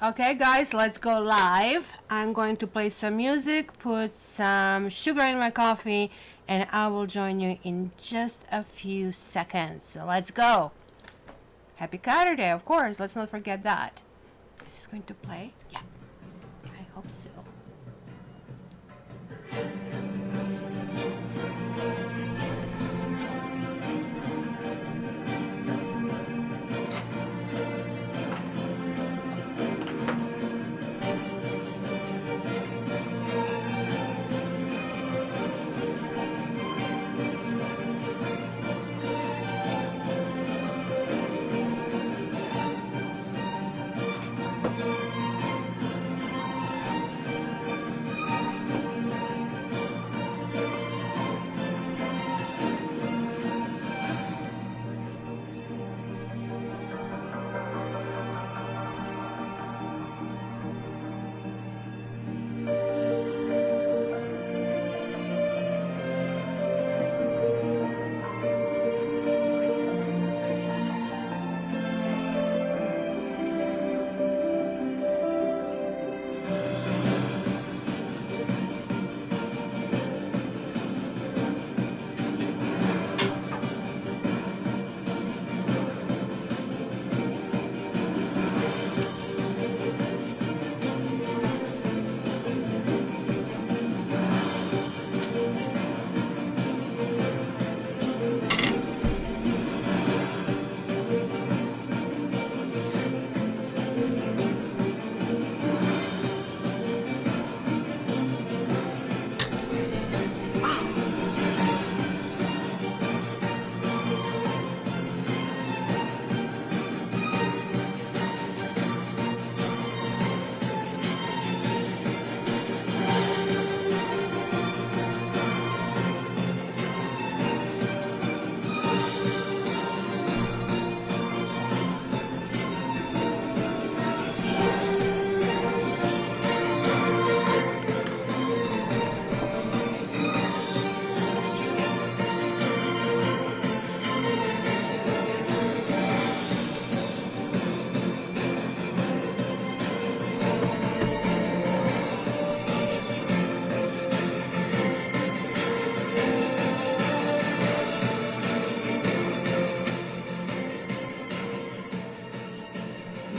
Okay, guys, let's go live. I'm going to play some music, put some sugar in my coffee, and I will join you in just a few seconds. So let's go. Happy Caturday, of course. Let's not forget that. Is this going to play? Yeah, I hope so.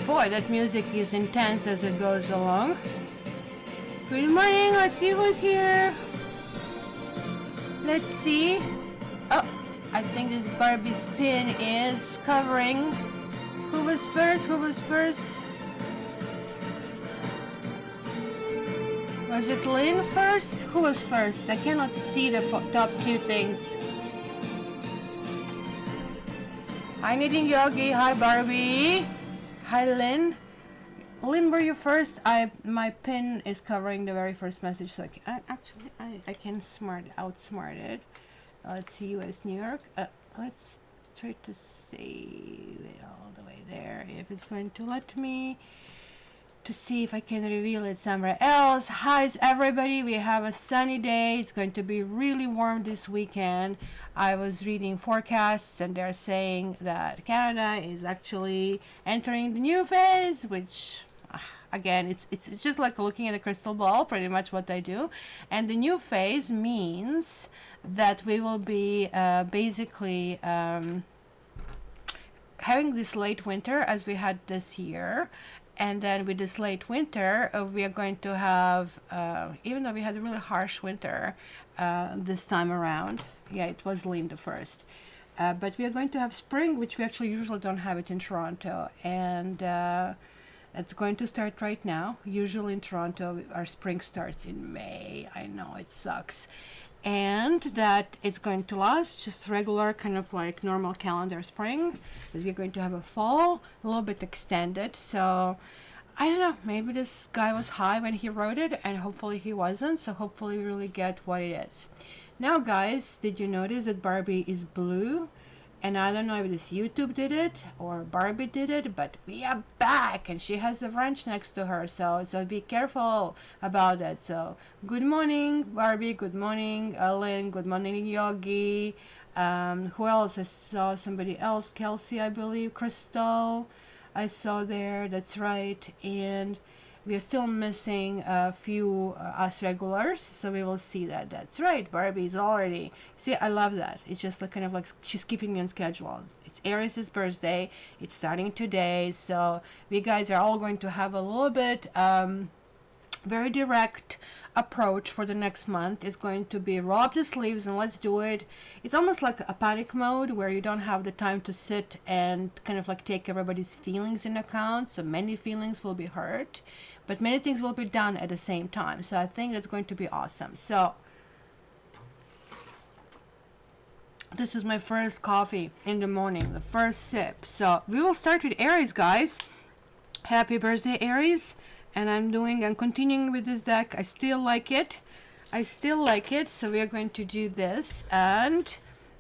Boy, that music is intense as it goes along. Good morning, let's see who's here. Let's see. Oh, I think this Barbie's pin is covering. Who was first? Who was first? Was it Lynn first? Who was first? I cannot see the top two things. Hi, Knitting Yogi. Hi, Barbie. Hi, Lynn. Lynn, were you first? My pin is covering the very first message, so I can outsmart it. Let's see, U.S. New York. Let's try to save it all the way there. If it's going to let me, to see if I can reveal it somewhere else. Hi, everybody. We have a sunny day. It's going to be really warm this weekend. I was reading forecasts and they're saying that Canada is actually entering the new phase, which again, it's just like looking at a crystal ball, pretty much what I do. And the new phase means that we will be basically having this late winter as we had this year. And then with this late winter, we are going to have, even though we had a really harsh winter this time around, yeah, it was Lean the first, but we are going to have spring, which we actually usually don't have it in Toronto, and it's going to start right now. Usually in Toronto, our spring starts in May. I know it sucks. And that it's going to last just regular kind of like normal calendar spring, because we're going to have a fall a little bit extended. So I don't know, maybe this guy was high when he wrote it and hopefully he wasn't, so hopefully we really get what it is. Now guys, did you notice that Barbie is blue? And I don't know if this YouTube did it or Barbie did it, but we are back and she has a wrench next to her, so be careful about that. So good morning Barbie, good morning Ellen, good morning Yogi. Who else? I saw somebody else, Kelsey I believe, Crystal, I saw there. That's right. And we are still missing a few us regulars, so we will see that. That's right. Barbie is already. See, I love that. It's just like kind of like she's keeping me on schedule. It's Aries' birthday. It's starting today, so we guys are all going to have a little bit very direct approach for the next month. Is going to be roll up the sleeves and let's do it. It's almost like a panic mode where you don't have the time to sit and kind of like take everybody's feelings in account. So many feelings will be hurt, but many things will be done at the same time. So I think that's going to be awesome. So this is my first coffee in the morning, the first sip. So we will start with Aries, guys. Happy birthday, Aries. And I'm continuing with this deck. I still like it. So we are going to do this, and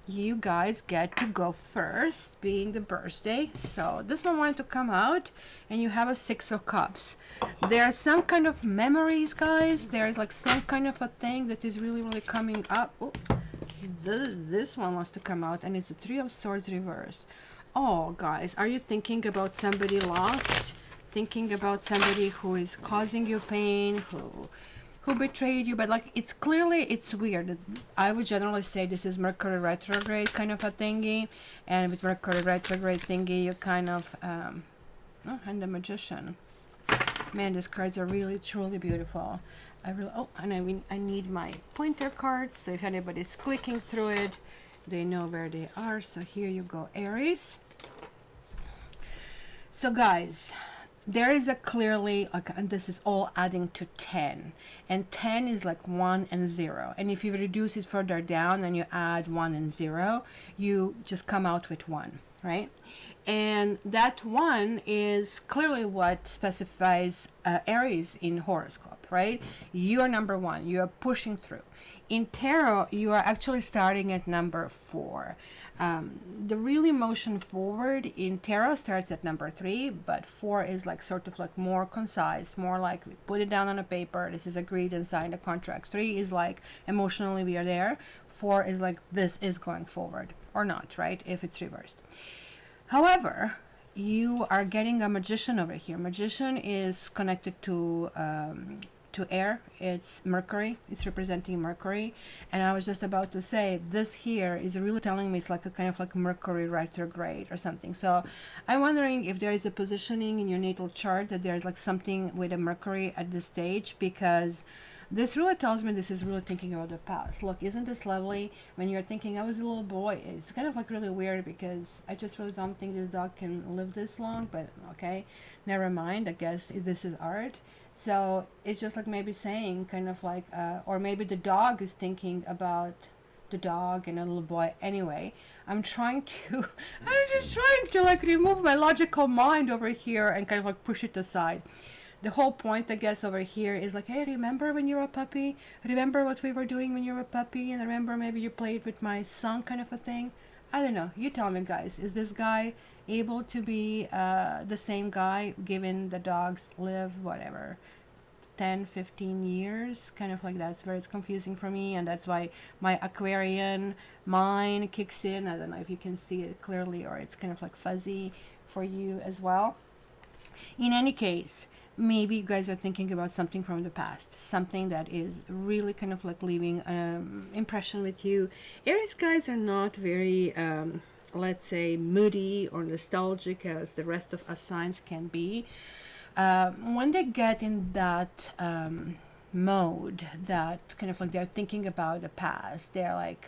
you guys get to go first, being the birthday. So this one wanted to come out, and you have a Six of Cups. There are some kind of memories, guys. There's like some kind of a thing that is really, really coming up. Oh, this one wants to come out, and it's a Three of Swords reverse. Oh, guys, are you thinking about somebody lost? Thinking about somebody who is causing you pain, who betrayed you? But like, it's weird. I would generally say this is Mercury retrograde kind of a thingy, and with Mercury retrograde thingy, you kind of oh, and the Magician. Man, these cards are really truly beautiful. I need my pointer cards, so if anybody's clicking through it, they know where they are. So here you go, Aries. So guys, there is a clearly, like, and this is all adding to 10, and 10 is like 1 and 0, and if you reduce it further down and you add 1 and 0, you just come out with 1, right? And that 1 is clearly what specifies Aries in horoscope, right? You are number 1. You are pushing through. In tarot, you are actually starting at number 4. The really motion forward in tarot starts at number 3, but 4 is like sort of like more concise, more like we put it down on a paper. This is agreed and signed a contract. 3 is like emotionally we are there. 4 is like this is going forward or not, right? If it's reversed. However, you are getting a Magician over here. Magician is connected to air. It's Mercury. It's representing Mercury. And I was just about to say, this here is really telling me it's like a kind of like Mercury retrograde or something. So I'm wondering if there is a positioning in your natal chart that there's like something with a Mercury at this stage, because this really tells me this is really thinking about the past. Look, isn't this lovely? When you're thinking, I was a little boy. It's kind of like really weird because I just really don't think this dog can live this long. But okay, never mind. I guess this is art. So it's just like maybe saying kind of like, or maybe the dog is thinking about the dog and a little boy. Anyway, I'm just trying to like remove my logical mind over here and kind of like push it aside. The whole point, I guess, over here is like, hey, remember when you were a puppy? Remember what we were doing when you were a puppy? And remember maybe you played with my son, kind of a thing? I don't know. You tell me, guys. Is this guy able to be the same guy, given the dogs live, whatever, 10, 15 years? Kind of like that's where it's confusing for me. And that's why my Aquarian mind kicks in. I don't know if you can see it clearly, or it's kind of like fuzzy for you as well. In any case, maybe you guys are thinking about something from the past, something that is really kind of like leaving an impression with you. Aries guys are not very, let's say, moody or nostalgic as the rest of us signs can be. When they get in that mode, that kind of like they're thinking about the past, they're like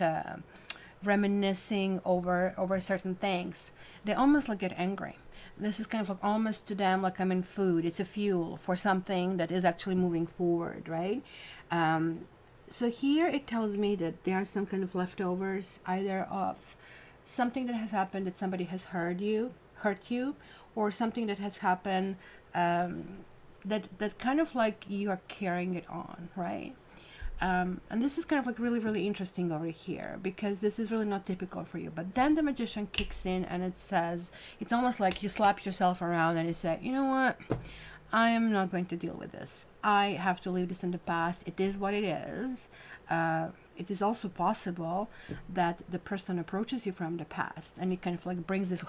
reminiscing over certain things, they almost like get angry. This is kind of like almost to them like, I'm in food. It's a fuel for something that is actually moving forward, right? So here it tells me that there are some kind of leftovers, either of something that has happened that somebody has hurt you, or something that has happened that kind of like you are carrying it on, right? And this is kind of like really, really interesting over here, because this is really not typical for you. But then the Magician kicks in and it says, it's almost like you slap yourself around and you say, you know what? I am not going to deal with this. I have to leave this in the past. It is what it is. It is also possible that the person approaches you from the past and it kind of like brings this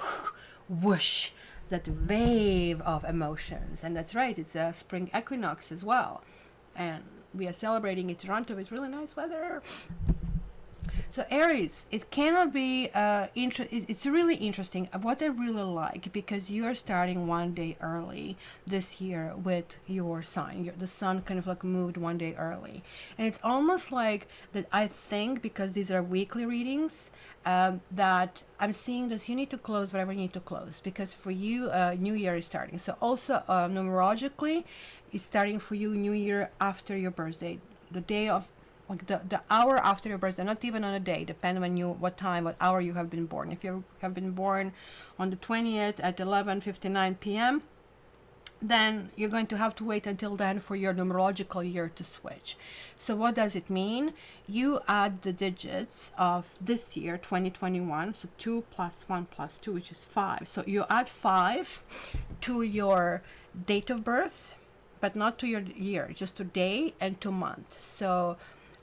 whoosh that wave of emotions. And that's right, it's a spring equinox as well, and we are celebrating in Toronto with really nice weather. So Aries, it cannot be it's really interesting. What I really like, because you are starting one day early this year with your sign. The sun kind of like moved one day early, and it's almost like that. I think because these are weekly readings, that I'm seeing this. You need to close whatever you need to close, because for you, New Year is starting. So also numerologically, it's starting for you New Year after your birthday, the day of, like the hour after your birthday, not even on a day, depending on what time, what hour you have been born. If you have been born on the 20th at 11:59 p.m., then you're going to have to wait until then for your numerological year to switch. So what does it mean? You add the digits of this year, 2021, so 2 plus 1 plus 2, which is 5. So you add 5 to your date of birth, but not to your year, just to day and to month. So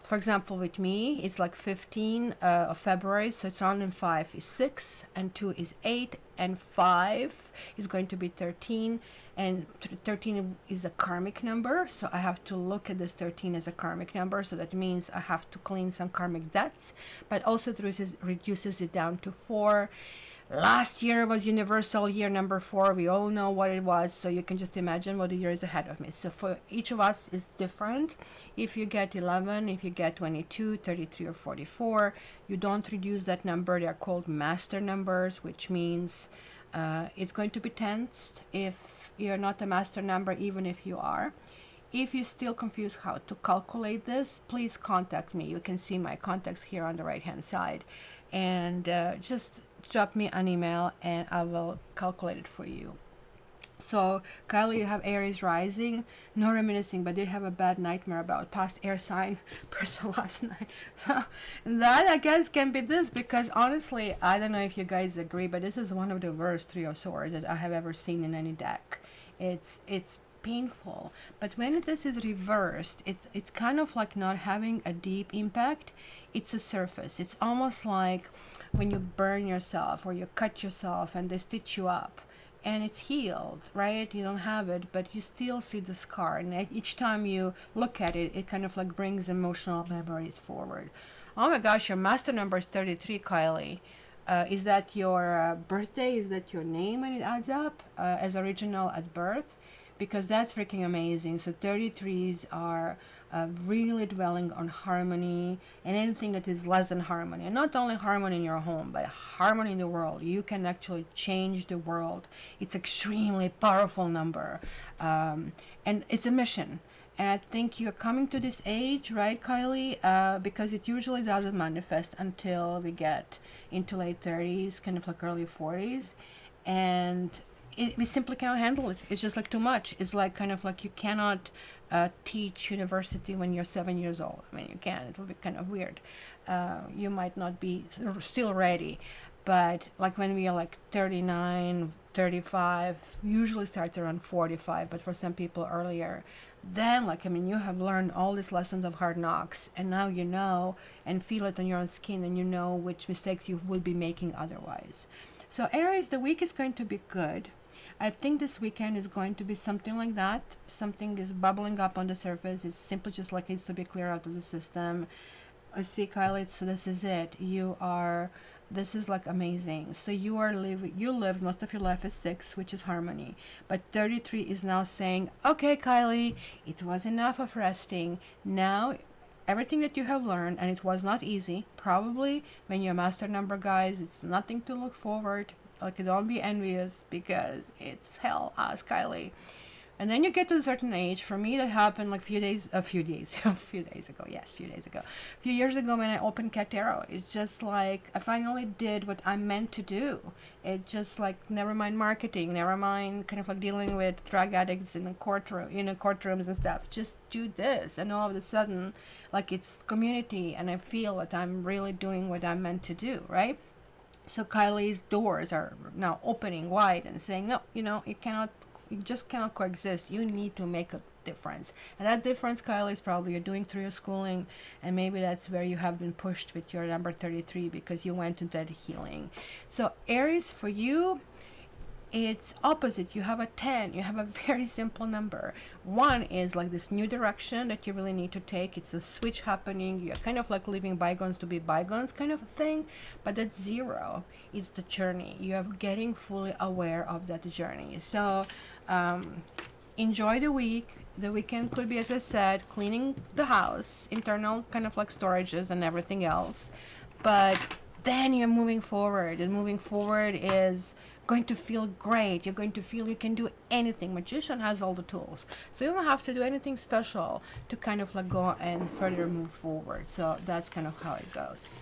for example, with me, it's like 15 of February, so it's 1 and 5 is 6, and 2 is 8, and 5 is going to be 13, and 13 is a karmic number, so I have to look at this 13 as a karmic number, so that means I have to clean some karmic debts, but also it reduces it down to 4. Last year was universal year number 4. We all know what it was, so you can just imagine what the year is ahead of me. So for each of us is different. If you get 11, if you get 22, 33, or 44, you don't reduce that number. They are called master numbers, which means it's going to be tensed if you're not a master number, even if you are. If you're still confused how to calculate this, please contact me. You can see my contacts here on the right hand side, and just drop me an email and I will calculate it for you. So Kylie, you have Aries rising, no reminiscing, but did have a bad nightmare about past air sign person last night. So that, I guess, can be this, because honestly, I don't know if you guys agree, but this is one of the worst 3 of swords that I have ever seen in any deck. It's painful, but when this is reversed, it's kind of like not having a deep impact. It's a surface. It's almost like when you burn yourself or you cut yourself and they stitch you up, and it's healed, right? You don't have it, but you still see the scar, and each time you look at it, it kind of like brings emotional memories forward. Oh my gosh, your master number is 33, Kylie. Is that your birthday? Is that your name when it adds up as original at birth? Because that's freaking amazing. So 33s are really dwelling on harmony, and anything that is less than harmony. And not only harmony in your home, but harmony in the world. You can actually change the world. It's extremely powerful number. And it's a mission. And I think you're coming to this age, right, Kylie? Because it usually doesn't manifest until we get into late 30s, kind of like early 40s. And we simply cannot handle it. It's just like too much. It's like kind of like you cannot teach university when you're 7 years old. I mean, you can. It will be kind of weird. You might not be still ready. But like when we are like 39, 35, usually starts around 45, but for some people earlier. Then, like, I mean, you have learned all these lessons of hard knocks, and now you know and feel it on your own skin, and you know which mistakes you would be making otherwise. So Aries, the week is going to be good. I think this weekend is going to be something like that. Something is bubbling up on the surface. It's simply just like it needs to be cleared out of the system. I see, Kylie, so this is it. This is like amazing. So you lived most of your life as 6, which is harmony. But 33 is now saying, okay, Kylie, it was enough of resting. Now, everything that you have learned, and it was not easy, probably when you're master number, guys, it's nothing to look forward. Like, don't be envious, because it's hell, ask Kylie. And then you get to a certain age. For me, that happened like a few days ago. A few years ago when I opened Caturday. It's just like I finally did what I meant to do. It just like, never mind marketing, never mind kind of like dealing with drug addicts in a courtrooms and stuff. Just do this, and all of a sudden, like, it's community, and I feel that I'm really doing what I'm meant to do, right? So Kylie's doors are now opening wide and saying, no, you just cannot coexist. You need to make a difference. And that difference, Kylie, is probably you're doing through your schooling, and maybe that's where you have been pushed with your number 33, because you went into that healing. So Aries, for you, it's opposite. You have a 10, you have a very simple number. 1 is like this new direction that you really need to take. It's a switch happening. You're kind of like leaving bygones to be bygones kind of a thing. But that's 0. It's the journey. You are getting fully aware of that journey. So enjoy the week. The weekend could be, as I said, cleaning the house, internal kind of like storages and everything else. But then you're moving forward, and moving forward is going to feel great. You're going to feel you can do anything. Magician has all the tools, so you don't have to do anything special to kind of like go and further move forward. So that's kind of how it goes.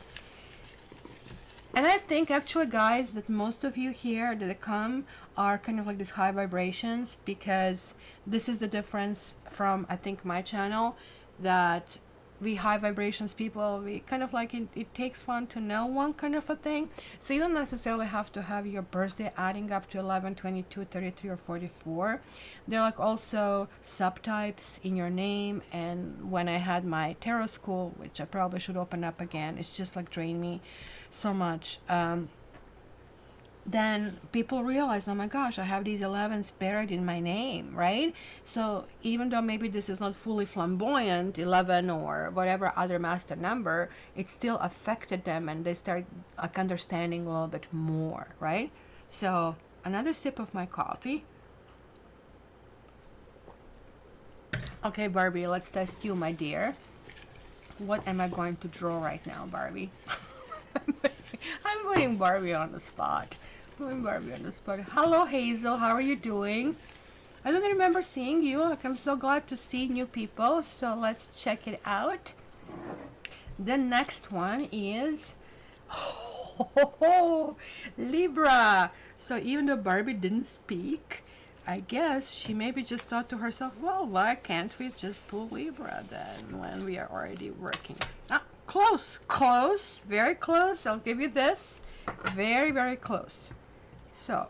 And I think actually, guys, that most of you here that come are kind of like these high vibrations, because this is the difference from, I think, my channel, that we high vibrations people, we kind of like it takes one to know one kind of a thing. So you don't necessarily have to have your birthday adding up to 11, 22, 33 or 44. There are like also subtypes in your name. And when I had my tarot school, which I probably should open up again, it's just like drained me so much, then people realize, oh my gosh, I have these 11s buried in my name, right? So even though maybe this is not fully flamboyant, 11 or whatever other master number, it still affected them, and they start like understanding a little bit more, right? So another sip of my coffee. Okay, Barbie, let's test you, my dear. What am I going to draw right now, Barbie? I'm putting Barbie on the spot. Hello, Hazel. How are you doing? I don't remember seeing you. Like, I'm so glad to see new people. So let's check it out. The next one is Libra. So even though Barbie didn't speak, I guess she maybe just thought to herself, well, why can't we just pull Libra then when we are already working? Ah, close, very close. I'll give you this. Very, very close. So,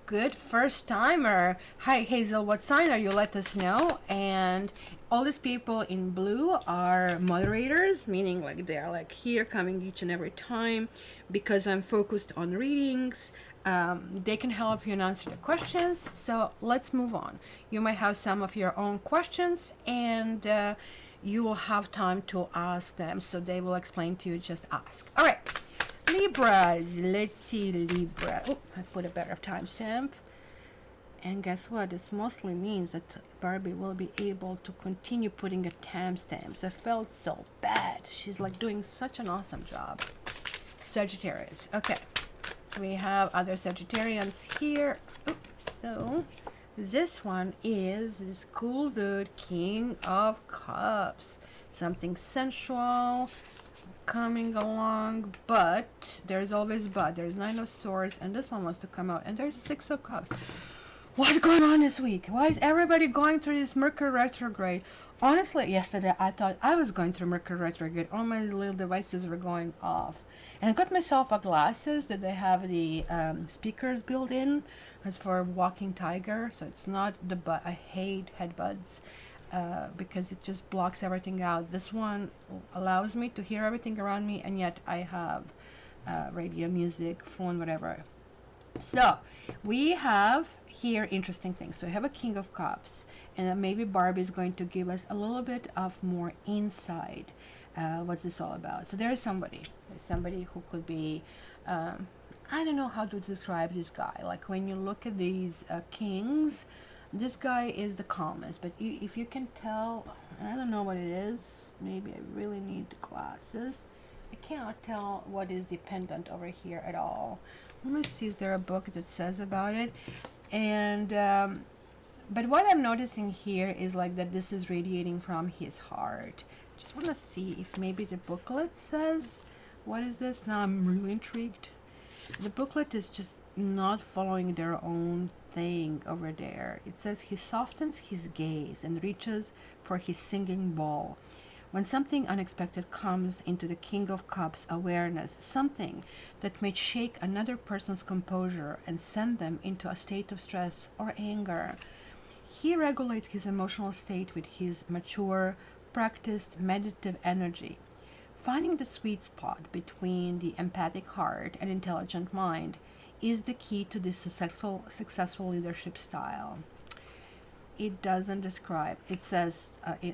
good first timer. Hi, Hazel. What sign are you? Let us know. And all these people in blue are moderators, meaning like they are like here coming each and every time because I'm focused on readings. They can help you and answer the questions. So let's move on. You might have some of your own questions, and you will have time to ask them. So they will explain to you. Just ask. All right. Libras, let's see, Libra. Oh, I put a better timestamp. And guess what? This mostly means that Barbie will be able to continue putting a timestamps. I felt so bad. She's like doing such an awesome job. Sagittarius. Okay. We have other Sagittarians here. Oops. So this one is this cool dude, King of Cups. Something sensual coming along, but there's always but. There's 9 of Swords, and this one wants to come out, and there's a 6 of Cups. What's going on this week? Why is everybody going through this Mercury retrograde? Honestly, yesterday I thought I was going through Mercury retrograde. All my little devices were going off, and I got myself a glasses that they have the speakers built in. It's for walking tiger, so it's not the but. I hate headbuds. Because it just blocks everything out. This one allows me to hear everything around me, and yet I have radio, music, phone, whatever. So we have here interesting things. So we have a King of Cups, and maybe Barbie is going to give us a little bit of more insight. What's this all about? So there's somebody who could be I don't know how to describe this guy. Like when you look at these kings, this guy is the calmest, but if you can tell, I don't know what it is. Maybe I really need glasses. I cannot tell what is dependent over here at all. Let me see, is there a book that says about it? And but what I'm noticing here is like that this is radiating from his heart. Just want to see if maybe the booklet says, what is this? Now I'm really intrigued. The booklet is just not following their own thing over there. It says he softens his gaze and reaches for his singing bowl. When something unexpected comes into the King of Cups awareness, something that may shake another person's composure and send them into a state of stress or anger, he regulates his emotional state with his mature, practiced meditative energy. Finding the sweet spot between the empathic heart and intelligent mind, is the key to this successful leadership style. It doesn't describe. It says,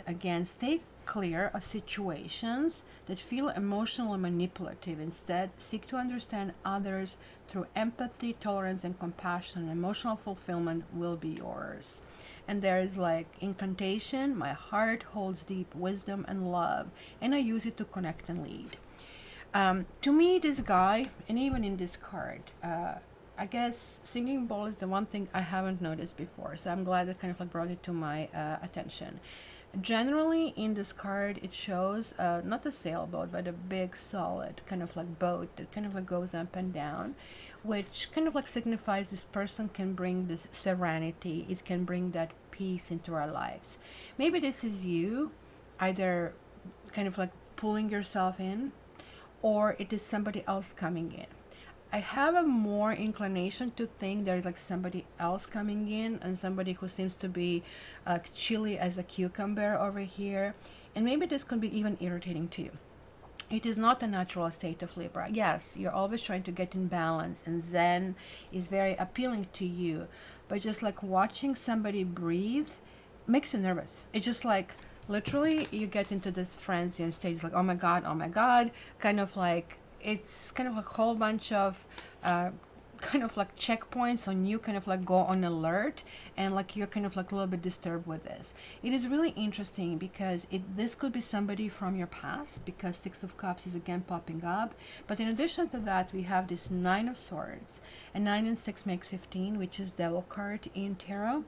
again, stay clear of situations that feel emotionally manipulative. Instead, seek to understand others through empathy, tolerance, and compassion. Emotional fulfillment will be yours. And there is like incantation: my heart holds deep wisdom and love, and I use it to connect and lead. To me, this guy, and even in this card, I guess singing bowl is the one thing I haven't noticed before, so I'm glad that kind of like brought it to my attention. Generally, in this card, it shows not a sailboat, but a big, solid kind of like boat that kind of like goes up and down, which kind of like signifies this person can bring this serenity. It can bring that peace into our lives. Maybe this is you, either kind of like pulling yourself in, or it is somebody else coming in. I have a more inclination to think there's like somebody else coming in, and somebody who seems to be chilly as a cucumber over here. And maybe this could be even irritating to you. It is not a natural state of Libra. Yes, you're always trying to get in balance, and Zen is very appealing to you. But just like watching somebody breathe makes you nervous. It's just like literally you get into this frenzy and stage like, oh my God, kind of like, it's kind of like a whole bunch of kind of like checkpoints on you, kind of like go on alert, and like you're kind of like a little bit disturbed with this. It is really interesting because this could be somebody from your past, because Six of Cups is again popping up. But in addition to that, we have this Nine of Swords, and 9 and 6 makes 15, which is Devil card in tarot.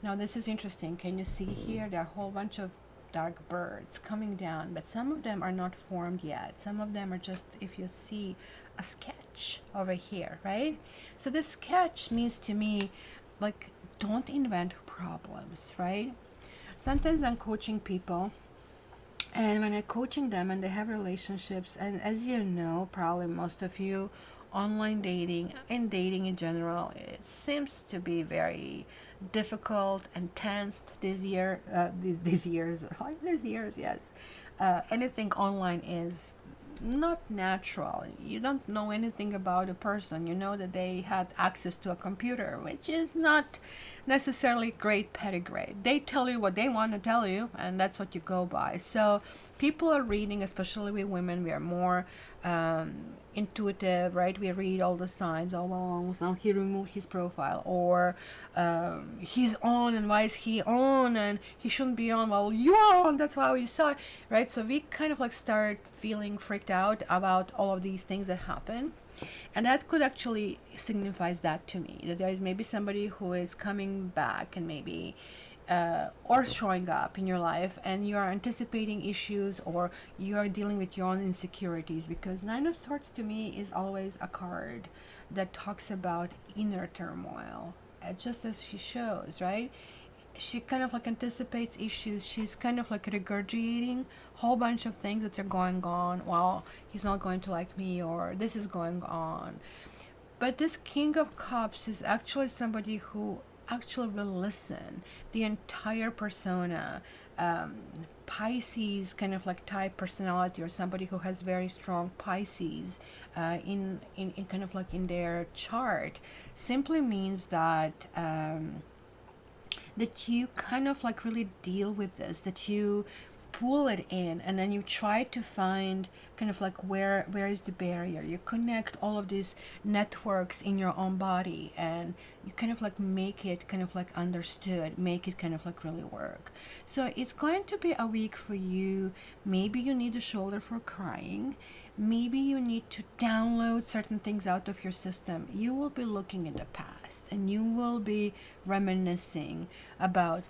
Now this is interesting. Can you see here? There are a whole bunch of dark birds coming down, but some of them are not formed yet. Some of them are just, if you see, a sketch over here, right? So this sketch means to me, like, don't invent problems, right? Sometimes I'm coaching people, and when I'm coaching them and they have relationships, and as you know, probably most of you, online dating and dating in general, it seems to be very difficult and tense these years. Yes. Anything online is not natural. You don't know anything about a person. You know that they had access to a computer, which is not necessarily great pedigree. They tell you what they want to tell you, and that's what you go by. So people are reading, especially we women, we are more intuitive, right? We read all the signs all along. Now he removed his profile, or he's on, and why is he on, and he shouldn't be on. Well, you're on, that's why we saw it, right? So we kind of like start feeling freaked out about all of these things that happen. And that could actually signifies that to me, that there is maybe somebody who is coming back and maybe or showing up in your life, and you are anticipating issues, or you are dealing with your own insecurities, because Nine of Swords to me is always a card that talks about inner turmoil, just as she shows, right? She kind of like anticipates issues. She's kind of like regurgitating a whole bunch of things that are going on. Well, he's not going to like me, or this is going on. But this King of Cups is actually somebody who actually will listen. The entire persona, Pisces kind of like type personality, or somebody who has very strong Pisces in kind of like in their chart, simply means that that you kind of like really deal with this, that you pull it in, and then you try to find kind of like where is the barrier. You connect all of these networks in your own body, and you kind of like make it kind of like understood, make it kind of like really work. So it's going to be a week for you. Maybe you need a shoulder for crying. Maybe you need to download certain things out of your system. You will be looking in the past, and you will be reminiscing about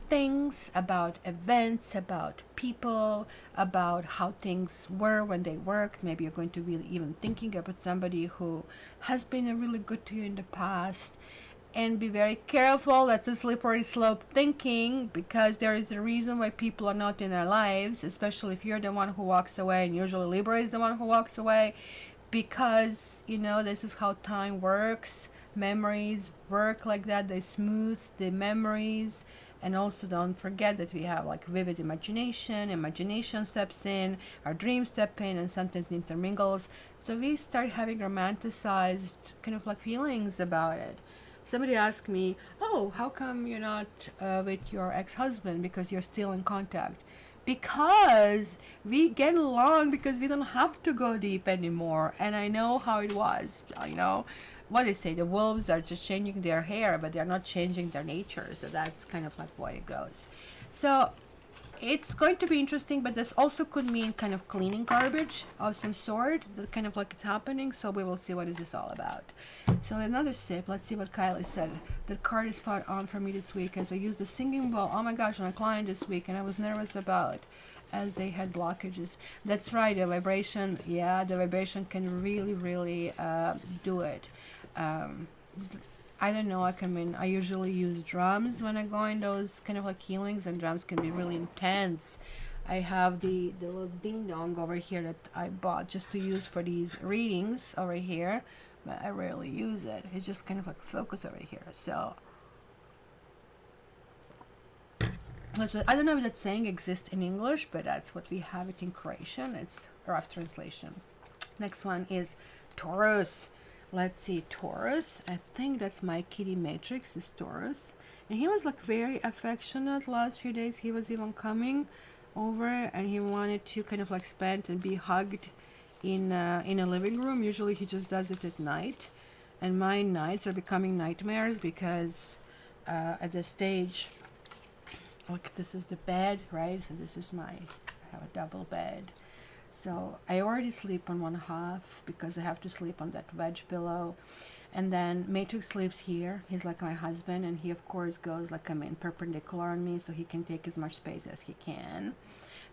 things, about events, about people, about how things were when they worked. Maybe you're going to be even thinking about somebody who has been really good to you in the past. And be very careful. That's a slippery slope thinking, because there is a reason why people are not in our lives, especially if you're the one who walks away, and usually Libra is the one who walks away, because, you know, this is how time works. Memories work like that. They smooth the memories, And also don't forget that we have like vivid imagination steps in, our dreams step in, and sometimes intermingles. So we start having romanticized kind of like feelings about it. Somebody asked me, oh, how come you're not with your ex-husband because you're still in contact? Because we get along, because we don't have to go deep anymore. And I know how it was. You know, what they say, the wolves are just changing their hair, but they're not changing their nature. So that's kind of like why it goes. So it's going to be interesting, but this also could mean kind of cleaning garbage of some sort, that kind of like it's happening. So we will see what is this all about. So another sip. Let's see what Kylie said. The card is spot on for me this week as I used the singing bowl, oh my gosh, on a client this week, and I was nervous about as they had blockages. That's right, the vibration, yeah, the vibration can really do it. I don't know, I usually use drums when I go in those kind of like healings, and drums can be really intense. I have the little ding dong over here that I bought just to use for these readings over here, but I rarely use it. It's just kind of like focus over here. So I don't know if that saying exists in English, but that's what we have it in Croatian. It's a rough translation. Next one is Taurus. Let's see, Taurus. I think that's my kitty matrix is Taurus. And he was like very affectionate last few days. He was even coming over and he wanted to kind of like spend and be hugged in a living room. Usually he just does it at night. And my nights are becoming nightmares because at this stage, like this is the bed, right? So this is I have a double bed. So I already sleep on one half because I have to sleep on that wedge pillow. And then Matrix sleeps here. He's like my husband, and he of course goes like perpendicular on me so he can take as much space as he can.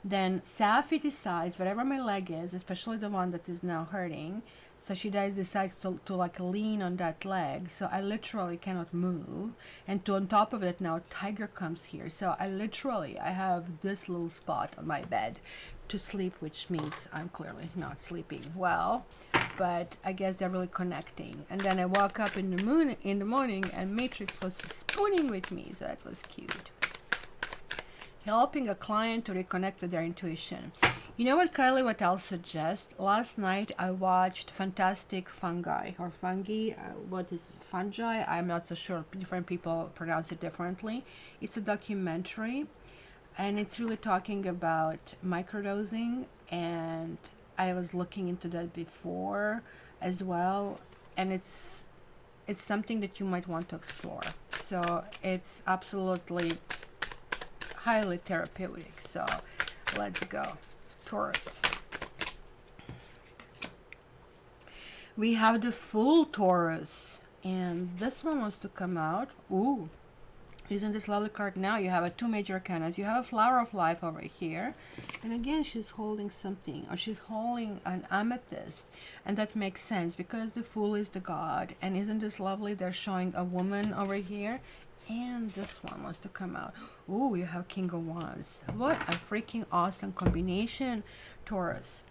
Then Safi decides wherever my leg is, especially the one that is now hurting, so she decides to like lean on that leg. So I literally cannot move. And on top of it now Tiger comes here. So I have this little spot on my bed to sleep, which means I'm clearly not sleeping well, but I guess they're really connecting. And then I woke up in the morning and Matrix was spooning with me, so that was cute. Helping a client to reconnect with their intuition. You know what, Kylie, what I'll suggest? Last night I watched Fantastic Fungi, or Fungi. What is fungi? I'm not so sure. Different people pronounce it differently. It's a documentary, and it's really talking about microdosing, and I was looking into that before as well, and it's something that you might want to explore. So it's absolutely highly therapeutic. So let's go. Taurus. We have the full Taurus, and this one wants to come out. Ooh, isn't this lovely card? Now you have two major arcanas. You have a flower of life over here, and again she's holding something, or she's holding an amethyst, and that makes sense because the Fool is the god. And isn't this lovely? They're showing a woman over here, and this one wants to come out. Ooh, you have King of Wands. What a freaking awesome combination, Taurus.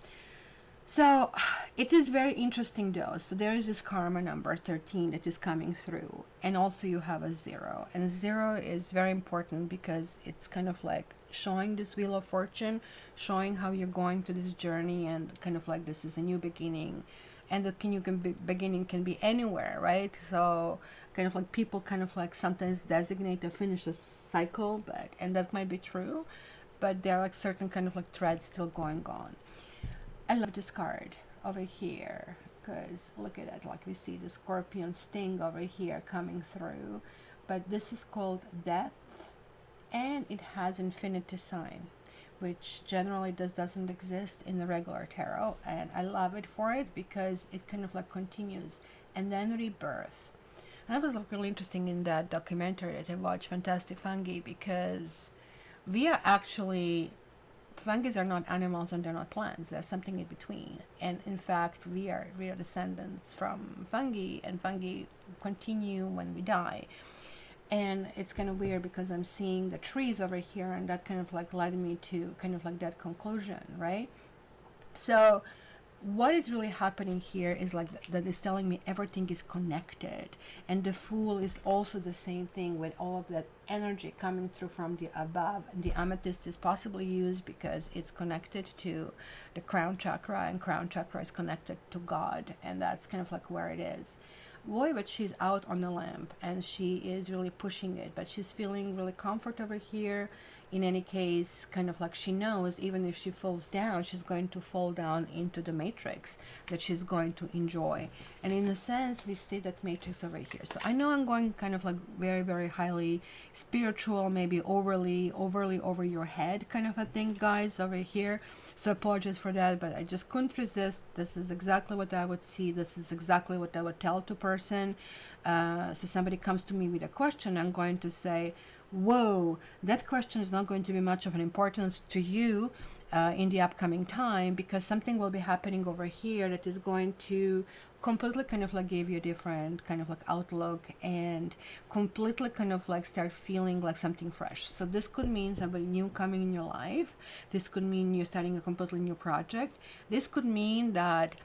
So it is very interesting though. So there is this karma number 13 that is coming through, and also you have a 0, and 0 is very important because it's kind of like showing this wheel of fortune, showing how you're going to this journey, and kind of like this is a new beginning, and the beginning can be anywhere, right? So kind of like people kind of like sometimes designate to finish a cycle, and that might be true, but there are like certain kind of like threads still going on. I love this card over here because look at it, like we see the scorpion sting over here coming through, but this is called death, and it has infinity sign, which generally doesn't exist in the regular tarot, and I love it for it because it kind of like continues and then rebirth. And that was like really interesting in that documentary that I watched, Fantastic Fungi, because we are actually, fungi are not animals and they're not plants. There's something in between. And in fact, we are descendants from fungi, and fungi continue when we die. And it's kind of weird because I'm seeing the trees over here, and that kind of like led me to kind of like that conclusion, right? So what is really happening here is like that is telling me everything is connected, and the Fool is also the same thing, with all of that energy coming through from the above. And the amethyst is possibly used because it's connected to the crown chakra, and crown chakra is connected to God, and that's kind of like where it is. Boy, but she's out on the lamp and she is really pushing it, but she's feeling really comfort over here. In any case, kind of like she knows even if she falls down, she's going to fall down into the matrix that she's going to enjoy. And in a sense, we see that matrix over here. So I know I'm going kind of like very, very highly spiritual, maybe overly over your head kind of a thing, guys, over here. So I apologize for that, but I just couldn't resist. This is exactly what I would see. This is exactly what I would tell to person. So somebody comes to me with a question, I'm going to say, whoa, that question is not going to be much of an importance to you in the upcoming time, because something will be happening over here that is going to completely kind of like give you a different kind of like outlook, and completely kind of like start feeling like something fresh. So this could mean somebody new coming in your life. This could mean you're starting a completely new project. This could mean that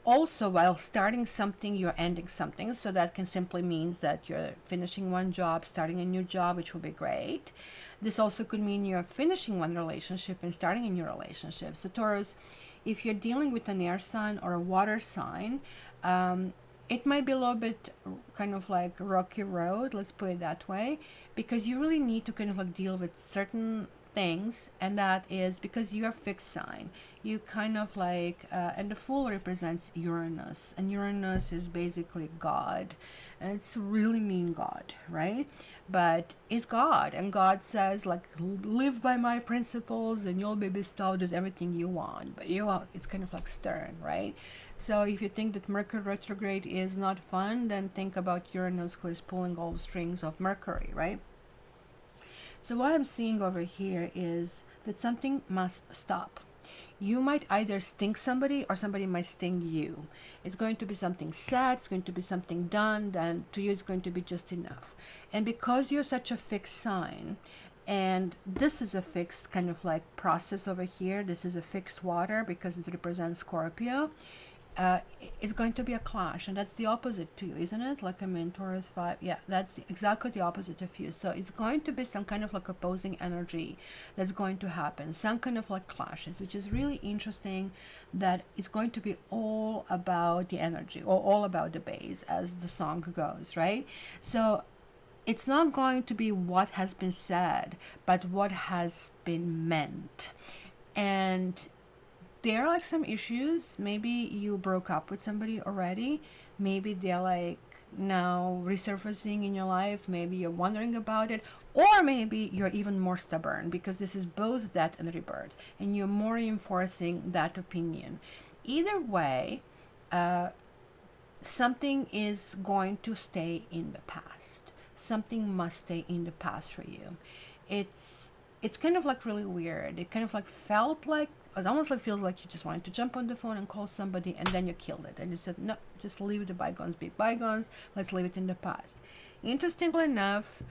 also while starting something, you're ending something. So that can simply means that you're finishing one job, starting a new job, which will be great. This also could mean you're finishing one relationship and starting a new relationship. So Taurus, if you're dealing with an air sign or a water sign, it might be a little bit kind of like rocky road, let's put it that way, because you really need to kind of like deal with certain things, and that is because you are fixed sign. You kind of like and the Fool represents Uranus, and Uranus is basically God, and it's really mean God, right? But it's God, and God says like, live by my principles and you'll be bestowed with everything you want. But it's kind of like stern, right? So if you think that Mercury retrograde is not fun, then think about Uranus, who is pulling all the strings of Mercury, right? So what I'm seeing over here is that something must stop. You might either sting somebody or somebody might sting you. It's going to be something sad, it's going to be something done, then to you it's going to be just enough. And because you're such a fixed sign, and this is a fixed kind of like process over here, this is a fixed water because it represents Scorpio, it's going to be a clash, and that's the opposite to you, isn't it? Like, I mean, Taurus 5, yeah, that's exactly the opposite of you. So it's going to be some kind of like opposing energy that's going to happen, some kind of like clashes, which is really interesting, that it's going to be all about the energy, or all about the base, as the song goes, right? So it's not going to be what has been said, but what has been meant. And there are like some issues. Maybe you broke up with somebody already. Maybe they're like now resurfacing in your life. Maybe you're wondering about it. Or maybe you're even more stubborn, because this is both death and rebirth, and you're more reinforcing that opinion. Either way, something is going to stay in the past. Something must stay in the past for you. It's kind of like really weird. It kind of like felt like, it almost like feels like you just wanted to jump on the phone and call somebody, and then you killed it and you said, no, just leave the bygones be bygones, let's leave it in the past. Interestingly enough,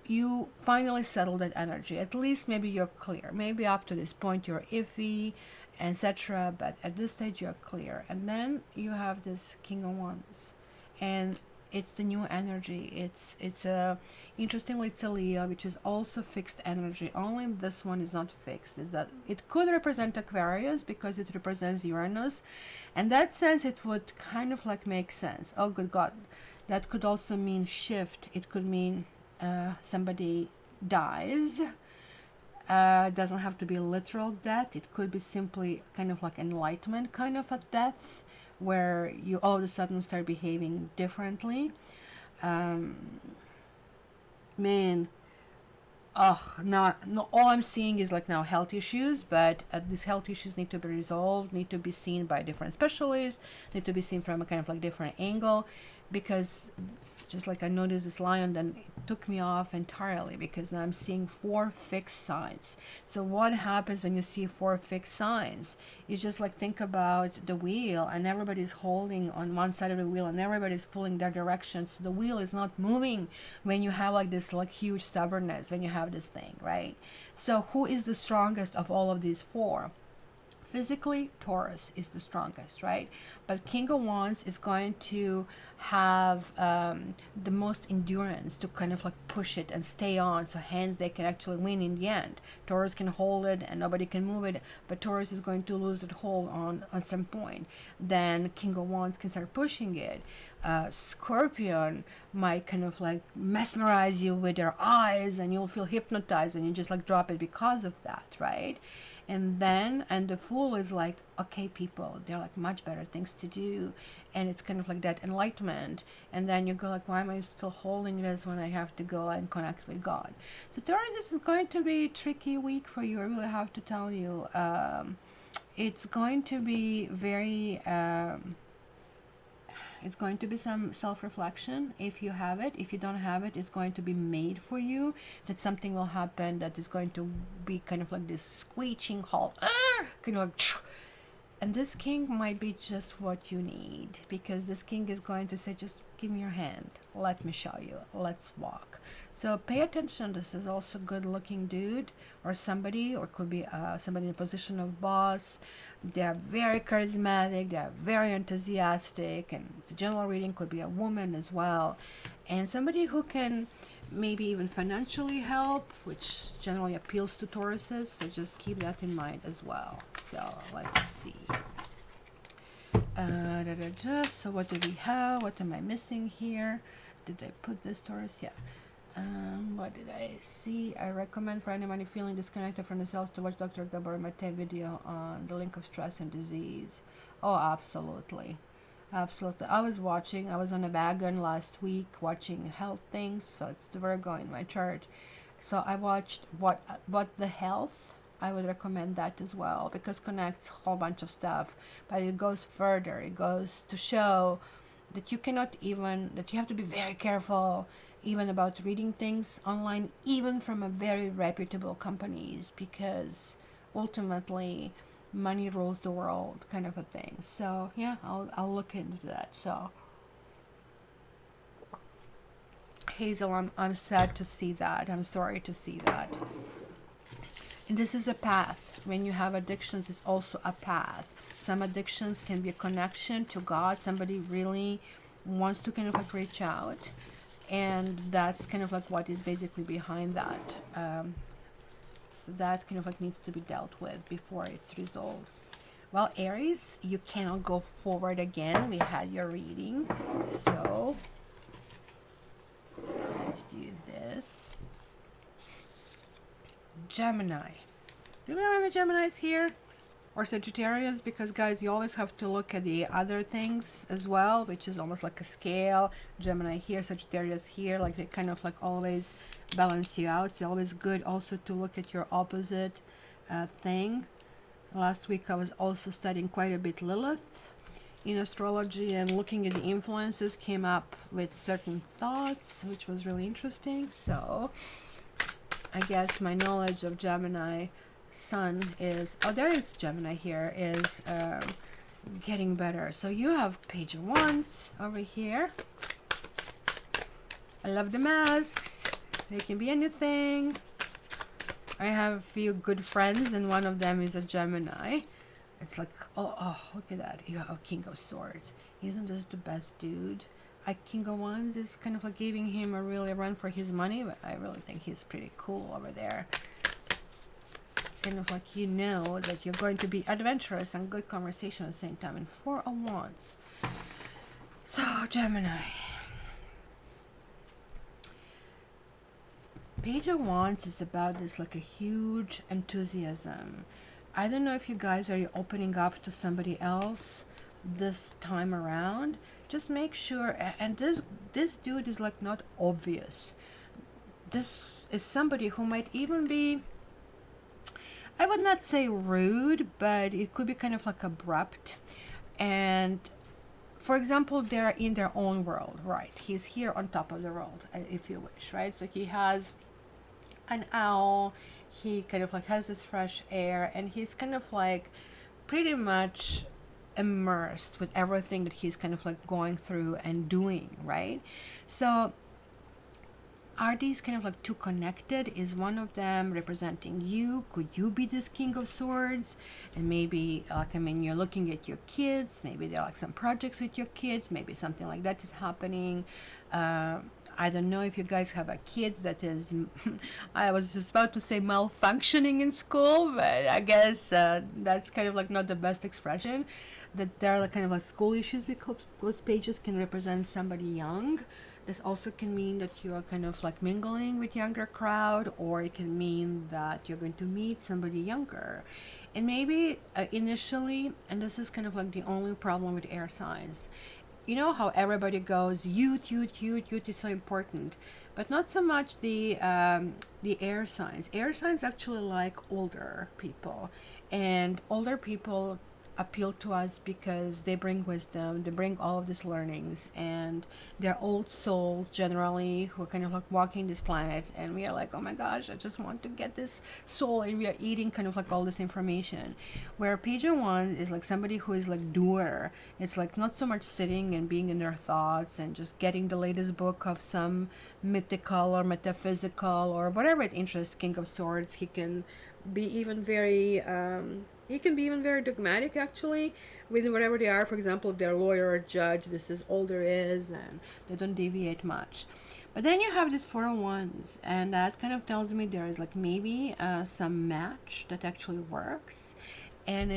you finally settled that energy. At least maybe you're clear. Maybe up to this point you're iffy, etc., but at this stage you're clear. And then you have this King of Wands, and it's the new energy. It's a interestingly, it's a Leo, which is also fixed energy. Only this one is not fixed. Is that it could represent Aquarius because it represents Uranus. In that sense, it would kind of like make sense. Oh, good God, that could also mean shift. It could mean somebody dies. Doesn't have to be literal death. It could be simply kind of like enlightenment kind of a death, where you all of a sudden start behaving differently. Man, no, all I'm seeing is like now health issues, but these health issues need to be resolved, need to be seen by different specialists, need to be seen from a kind of like different angle, because just like I noticed this lion, then it took me off entirely, because now I'm seeing 4 fixed signs. So what happens when you see 4 fixed signs? You just like think about the wheel, and everybody's holding on one side of the wheel and everybody's pulling their direction, so the wheel is not moving when you have like this like huge stubbornness, when you have this thing, right? So who is the strongest of all of these 4? Physically, Taurus is the strongest, right? But King of Wands is going to have the most endurance to kind of like push it and stay on, so hence they can actually win in the end. Taurus can hold it and nobody can move it, but Taurus is going to lose that hold on some point. Then King of Wands can start pushing it. Scorpion might kind of like mesmerize you with their eyes and you'll feel hypnotized and you just like drop it because of that, right? And the Fool is like, okay, people, there are like much better things to do, and it's kind of like that enlightenment. And then you go like, why am I still holding this when I have to go and connect with God? So Taurus, this is going to be a tricky week for you. I really have to tell you, it's going to be very it's going to be some self-reflection if you have it. If you don't have it, it's going to be made for you. That something will happen that is going to be kind of like this screeching halt, kind of like, and this king might be just what you need, because this king is going to say, just give me your hand, let me show you, let's walk. So pay attention. This is also good looking dude or somebody, or could be somebody in a position of boss. They're very charismatic, they're very enthusiastic, and the general reading could be a woman as well, and somebody who can maybe even financially help, which generally appeals to Tauruses, so just keep that in mind as well. So let's see. So what do we have? What am I missing here? Did I put this Taurus? Yeah. What did I see? I recommend for anyone feeling disconnected from themselves to watch Dr. Gabor Mate video on the link of stress and disease. Oh, absolutely. Absolutely. I was on a wagon last week watching health things. So it's the Virgo in my chart. So I watched what the health. I would recommend that as well, because connects a whole bunch of stuff, but it goes further. It goes to show that you have to be very careful even about reading things online, even from a very reputable companies, because ultimately money rules the world, kind of a thing. So yeah, I'll look into that. So Hazel, I'm sad to see that. I'm sorry to see that. And this is a path. When you have addictions, it's also a path. Some addictions can be a connection to God. Somebody really wants to kind of like reach out, and that's kind of like what is basically behind that. So that kind of like needs to be dealt with before it's resolved. Well, Aries, you cannot go forward again. We had your reading, so let's do this. Gemini. Do we have any Geminis here? Or Sagittarius? Because guys, you always have to look at the other things as well, which is almost like a scale. Gemini here, Sagittarius here, like they kind of like always balance you out. It's always good also to look at your opposite thing. Last week I was also studying quite a bit Lilith in astrology, and looking at the influences, came up with certain thoughts, which was really interesting. So I guess my knowledge of Gemini Sun is, oh, there is Gemini here, is getting better. So you have Page of Wands over here. I love the masks. They can be anything. I have a few good friends, and one of them is a Gemini. It's like, oh, look at that. You have King of Swords. Isn't this the best dude? King of Wands is kind of like giving him a really run for his money, but I really think he's pretty cool over there. Kind of like, you know that you're going to be adventurous and good conversation at the same time. And Four of Wands. So, Gemini. Page of Wands is about this like a huge enthusiasm. I don't know if you guys are opening up to somebody else this time around. Just make sure, and this dude is like not obvious. This is somebody who might even be, I would not say rude, but it could be kind of like abrupt. And for example, they're in their own world, right? He's here on top of the world, if you wish, right? So he has an owl, he kind of like has this fresh air, and he's kind of like pretty much immersed with everything that he's kind of like going through and doing, right? So Are these kind of like too connected? Is one of them representing you? Could you be this King of Swords? And maybe, like, I mean, you're looking at your kids. Maybe there are like some projects with your kids. Maybe something like that is happening. I don't know if you guys have a kid that is, I was just about to say malfunctioning in school, but I guess that's kind of like not the best expression. That there are like kind of like school issues, because those pages can represent somebody young. This also can mean that you are kind of like mingling with younger crowd, or it can mean that you're going to meet somebody younger. And maybe initially, and this is kind of like the only problem with air signs, you know how everybody goes, youth is so important, but not so much the air signs. Air signs actually like older people, and older people appeal to us because they bring wisdom, they bring all of these learnings, and they're old souls generally who are kind of like walking this planet, and we are like, oh my gosh, I just want to get this soul, and we are eating kind of like all this information. Where page one is like somebody who is like doer. It's like not so much sitting and being in their thoughts and just getting the latest book of some mythical or metaphysical or whatever it interests King of Swords. He can be even very dogmatic, actually, with whatever they are. For example, if they're a lawyer or judge, this is all there is, and they don't deviate much. But then you have these 401s, and that kind of tells me there is like maybe some match that actually works. And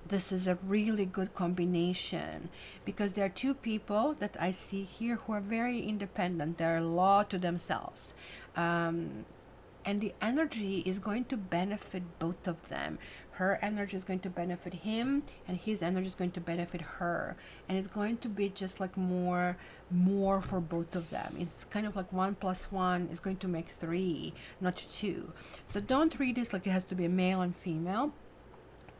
this is a really good combination, because there are two people that I see here who are very independent. They're law to themselves. And the energy is going to benefit both of them. Her energy is going to benefit him, and his energy is going to benefit her. And it's going to be just like more for both of them. It's kind of like 1 + 1 is going to make 3, not 2. So don't read this like it has to be a male and female,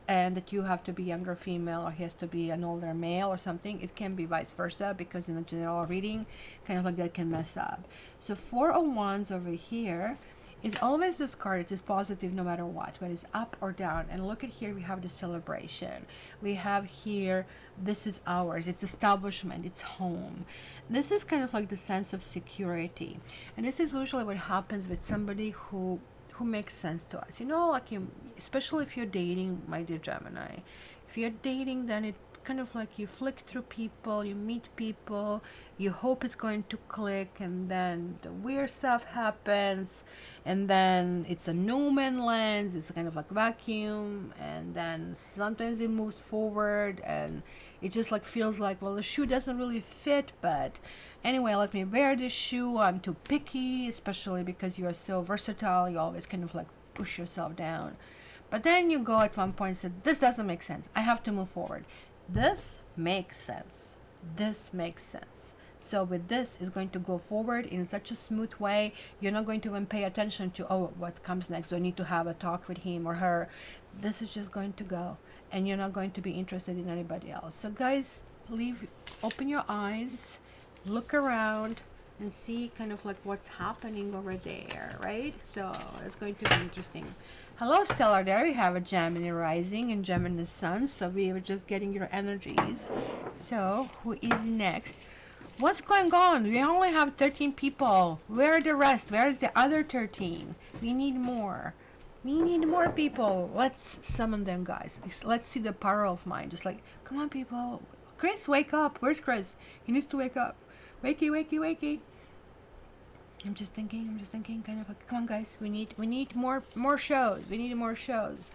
and that you have to be younger female or he has to be an older male or something. It can be vice versa, because in a general reading, kind of like that can mess up. So 401s over here is always this card. It is positive no matter what, whether it's up or down. And look at here, we have the celebration. We have here, this is ours. It's establishment. It's home. This is kind of like the sense of security. And this is usually what happens with somebody who makes sense to us. You know, like especially if you're dating, my dear Gemini. If you're dating, then it kind of like you flick through people, you meet people, you hope it's going to click, and then the weird stuff happens, and then it's a no man lands. It's kind of like vacuum, and then sometimes it moves forward, and it just like feels like, well, the shoe doesn't really fit, but anyway, let me wear this shoe. I'm too picky, especially because you are so versatile. You always kind of like push yourself down. But then you go at one point and say, this doesn't make sense. I have to move forward. This makes sense. This makes sense. So with this, is going to go forward in such a smooth way. You're not going to even pay attention to, oh, what comes next? Do I need to have a talk with him or her? This is just going to go. And you're not going to be interested in anybody else. So guys, open your eyes, look around, and see kind of like what's happening over there, right? So it's going to be interesting. Hello, Stellar. There we have a Gemini rising and Gemini sun. So we were just getting your energies. So who is next? What's going on? We only have 13 people. Where are the rest? Where is the other 13? We need more. We need more people. Let's summon them, guys. Let's see the power of mind. Just like, come on, people. Chris, wake up. Where's Chris? He needs to wake up. Wakey, wakey, wakey. I'm just thinking, kind of like, come on, guys. We need more shows. We need more shows.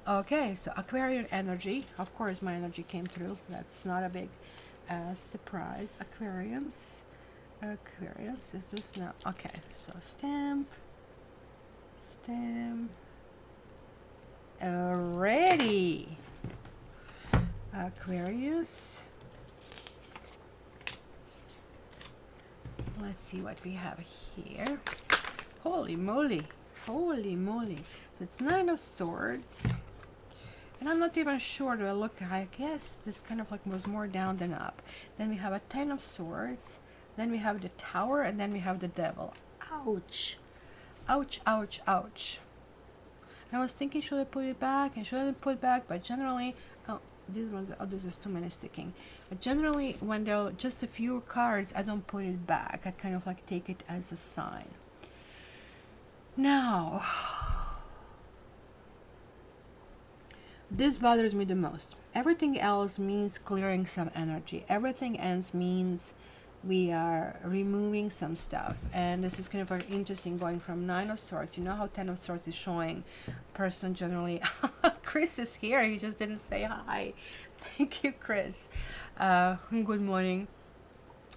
Okay, so Aquarian energy. Of course, my energy came through. That's not a big surprise. Aquarians, is this now? Okay, so stamp. Alrighty. Aquarius. Let's see what we have here. Holy moly. So it's 9 of Swords. And I'm not even sure. Do I look? I guess this kind of like was more down than up. Then we have a 10 of Swords. Then we have the Tower. And then we have the Devil. Ouch. Ouch, ouch, ouch. And I was thinking, should I put it back? And should I put it back? But generally, this is too many sticking. But generally, when there are just a few cards, I don't put it back. I kind of like take it as a sign. Now, this bothers me the most. Everything else means clearing some energy. Everything else means we are removing some stuff. And this is kind of very interesting, going from Nine of Swords. You know how Ten of Swords is showing person generally. Chris is here. He just didn't say hi. Thank you, Chris. Good morning.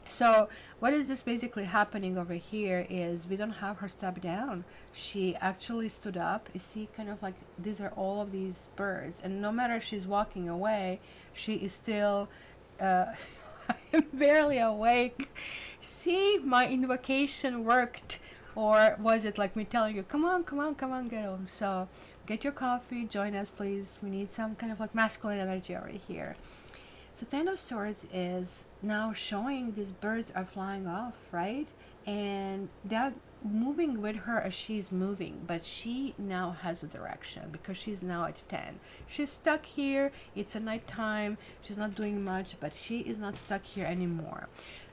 So what is this basically happening over here is we don't have her step down. She actually stood up. You see, kind of like these are all of these birds, and no matter if she's walking away, she is still I'm barely awake. See, my invocation worked. Or was it like me telling you, come on, come on, come on, get home? So get your coffee, join us, please. We need some kind of like masculine energy over here. So Ten of Swords is now showing these birds are flying off, right? And they're moving with her as she's moving, but she now has a direction because she's now at 10. She's stuck here. It's a night time. She's not doing much, but she is not stuck here anymore.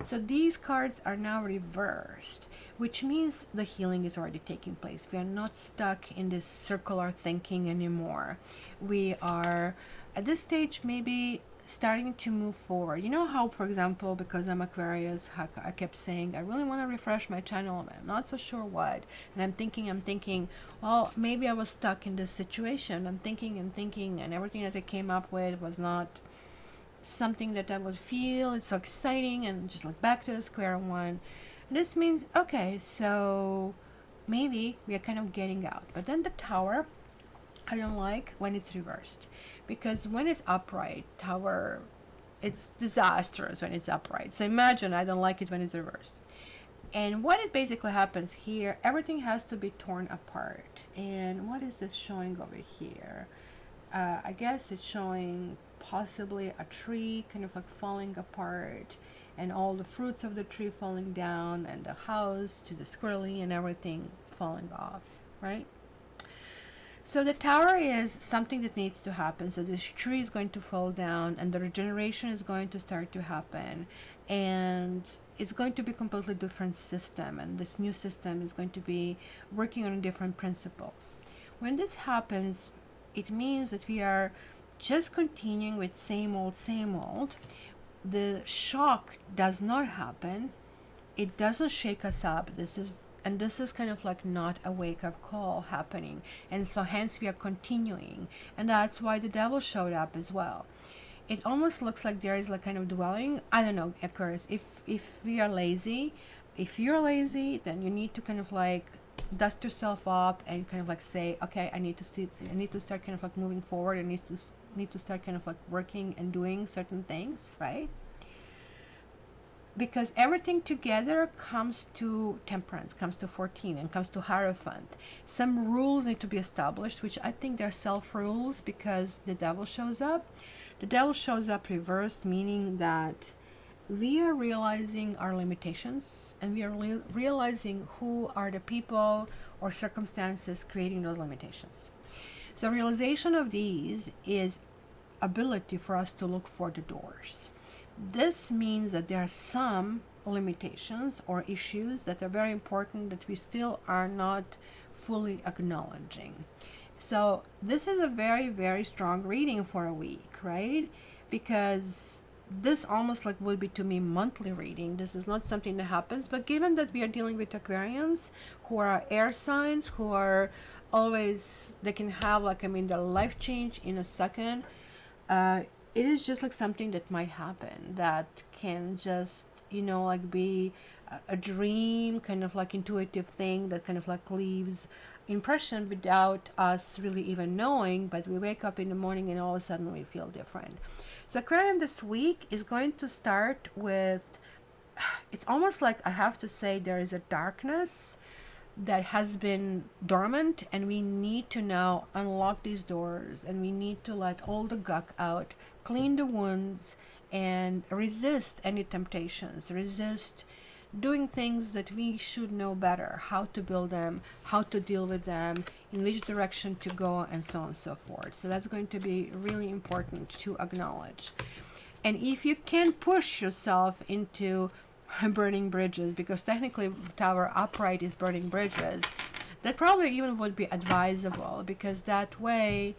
So these cards are now reversed, which means the healing is already taking place. We are not stuck in this circular thinking anymore. We are at this stage maybe starting to move forward. You know how, for example, because I'm Aquarius, I kept saying I really want to refresh my channel, I'm not so sure what, and I'm thinking, well, maybe I was stuck in this situation. I'm thinking, and everything that I came up with was not something that I would feel it's so exciting, and just like back to the square one. And this means, okay, so maybe we are kind of getting out. But then the Tower, I don't like when it's reversed, because when it's upright, Tower, it's disastrous when it's upright. So imagine, I don't like it when it's reversed. And what it basically happens here, everything has to be torn apart. And what is this showing over here? I guess it's showing possibly a tree kind of like falling apart, and all the fruits of the tree falling down, and the house to the squirrely and everything falling off, right? So the Tower is something that needs to happen. So this tree is going to fall down, and the regeneration is going to start to happen, and it's going to be a completely different system, and this new system is going to be working on different principles. When this happens, it means that we are just continuing with same old, same old. The shock does not happen. It doesn't shake us up. This is kind of like not a wake-up call happening, and so hence we are continuing. And that's why the Devil showed up as well. It almost looks like there is like kind of dwelling. I don't know, Aquarius, if we are lazy, if you're lazy, then you need to kind of like dust yourself up and kind of like say, okay, I need to start kind of like moving forward. I need to start kind of like working and doing certain things, right? Because everything together comes to Temperance, comes to 14, and comes to Hierophant. Some rules need to be established, which I think they're self-rules, because the Devil shows up. The Devil shows up reversed, meaning that we are realizing our limitations, and we are realizing who are the people or circumstances creating those limitations. So realization of these is ability for us to look for the doors. This means that there are some limitations or issues that are very important that we still are not fully acknowledging. So this is a very, very strong reading for a week, right? Because this almost like would be to me monthly reading. This is not something that happens, but given that we are dealing with Aquarians who are air signs, who are always, they can have like, I mean, their life change in a second. It is just like something that might happen, that can just, you know, like be a dream, kind of like intuitive thing that kind of like leaves impression without us really even knowing, but we wake up in the morning and all of a sudden we feel different. So Aquarian this week is going to start with, it's almost like I have to say there is a darkness that has been dormant, and we need to now unlock these doors, and we need to let all the gunk out, clean the wounds, and resist any temptations, resist doing things that we should know better, how to build them, how to deal with them, in which direction to go, and so on and so forth. So that's going to be really important to acknowledge. And if you can push yourself into burning bridges, because technically Tower upright is burning bridges, That probably even would be advisable, because that way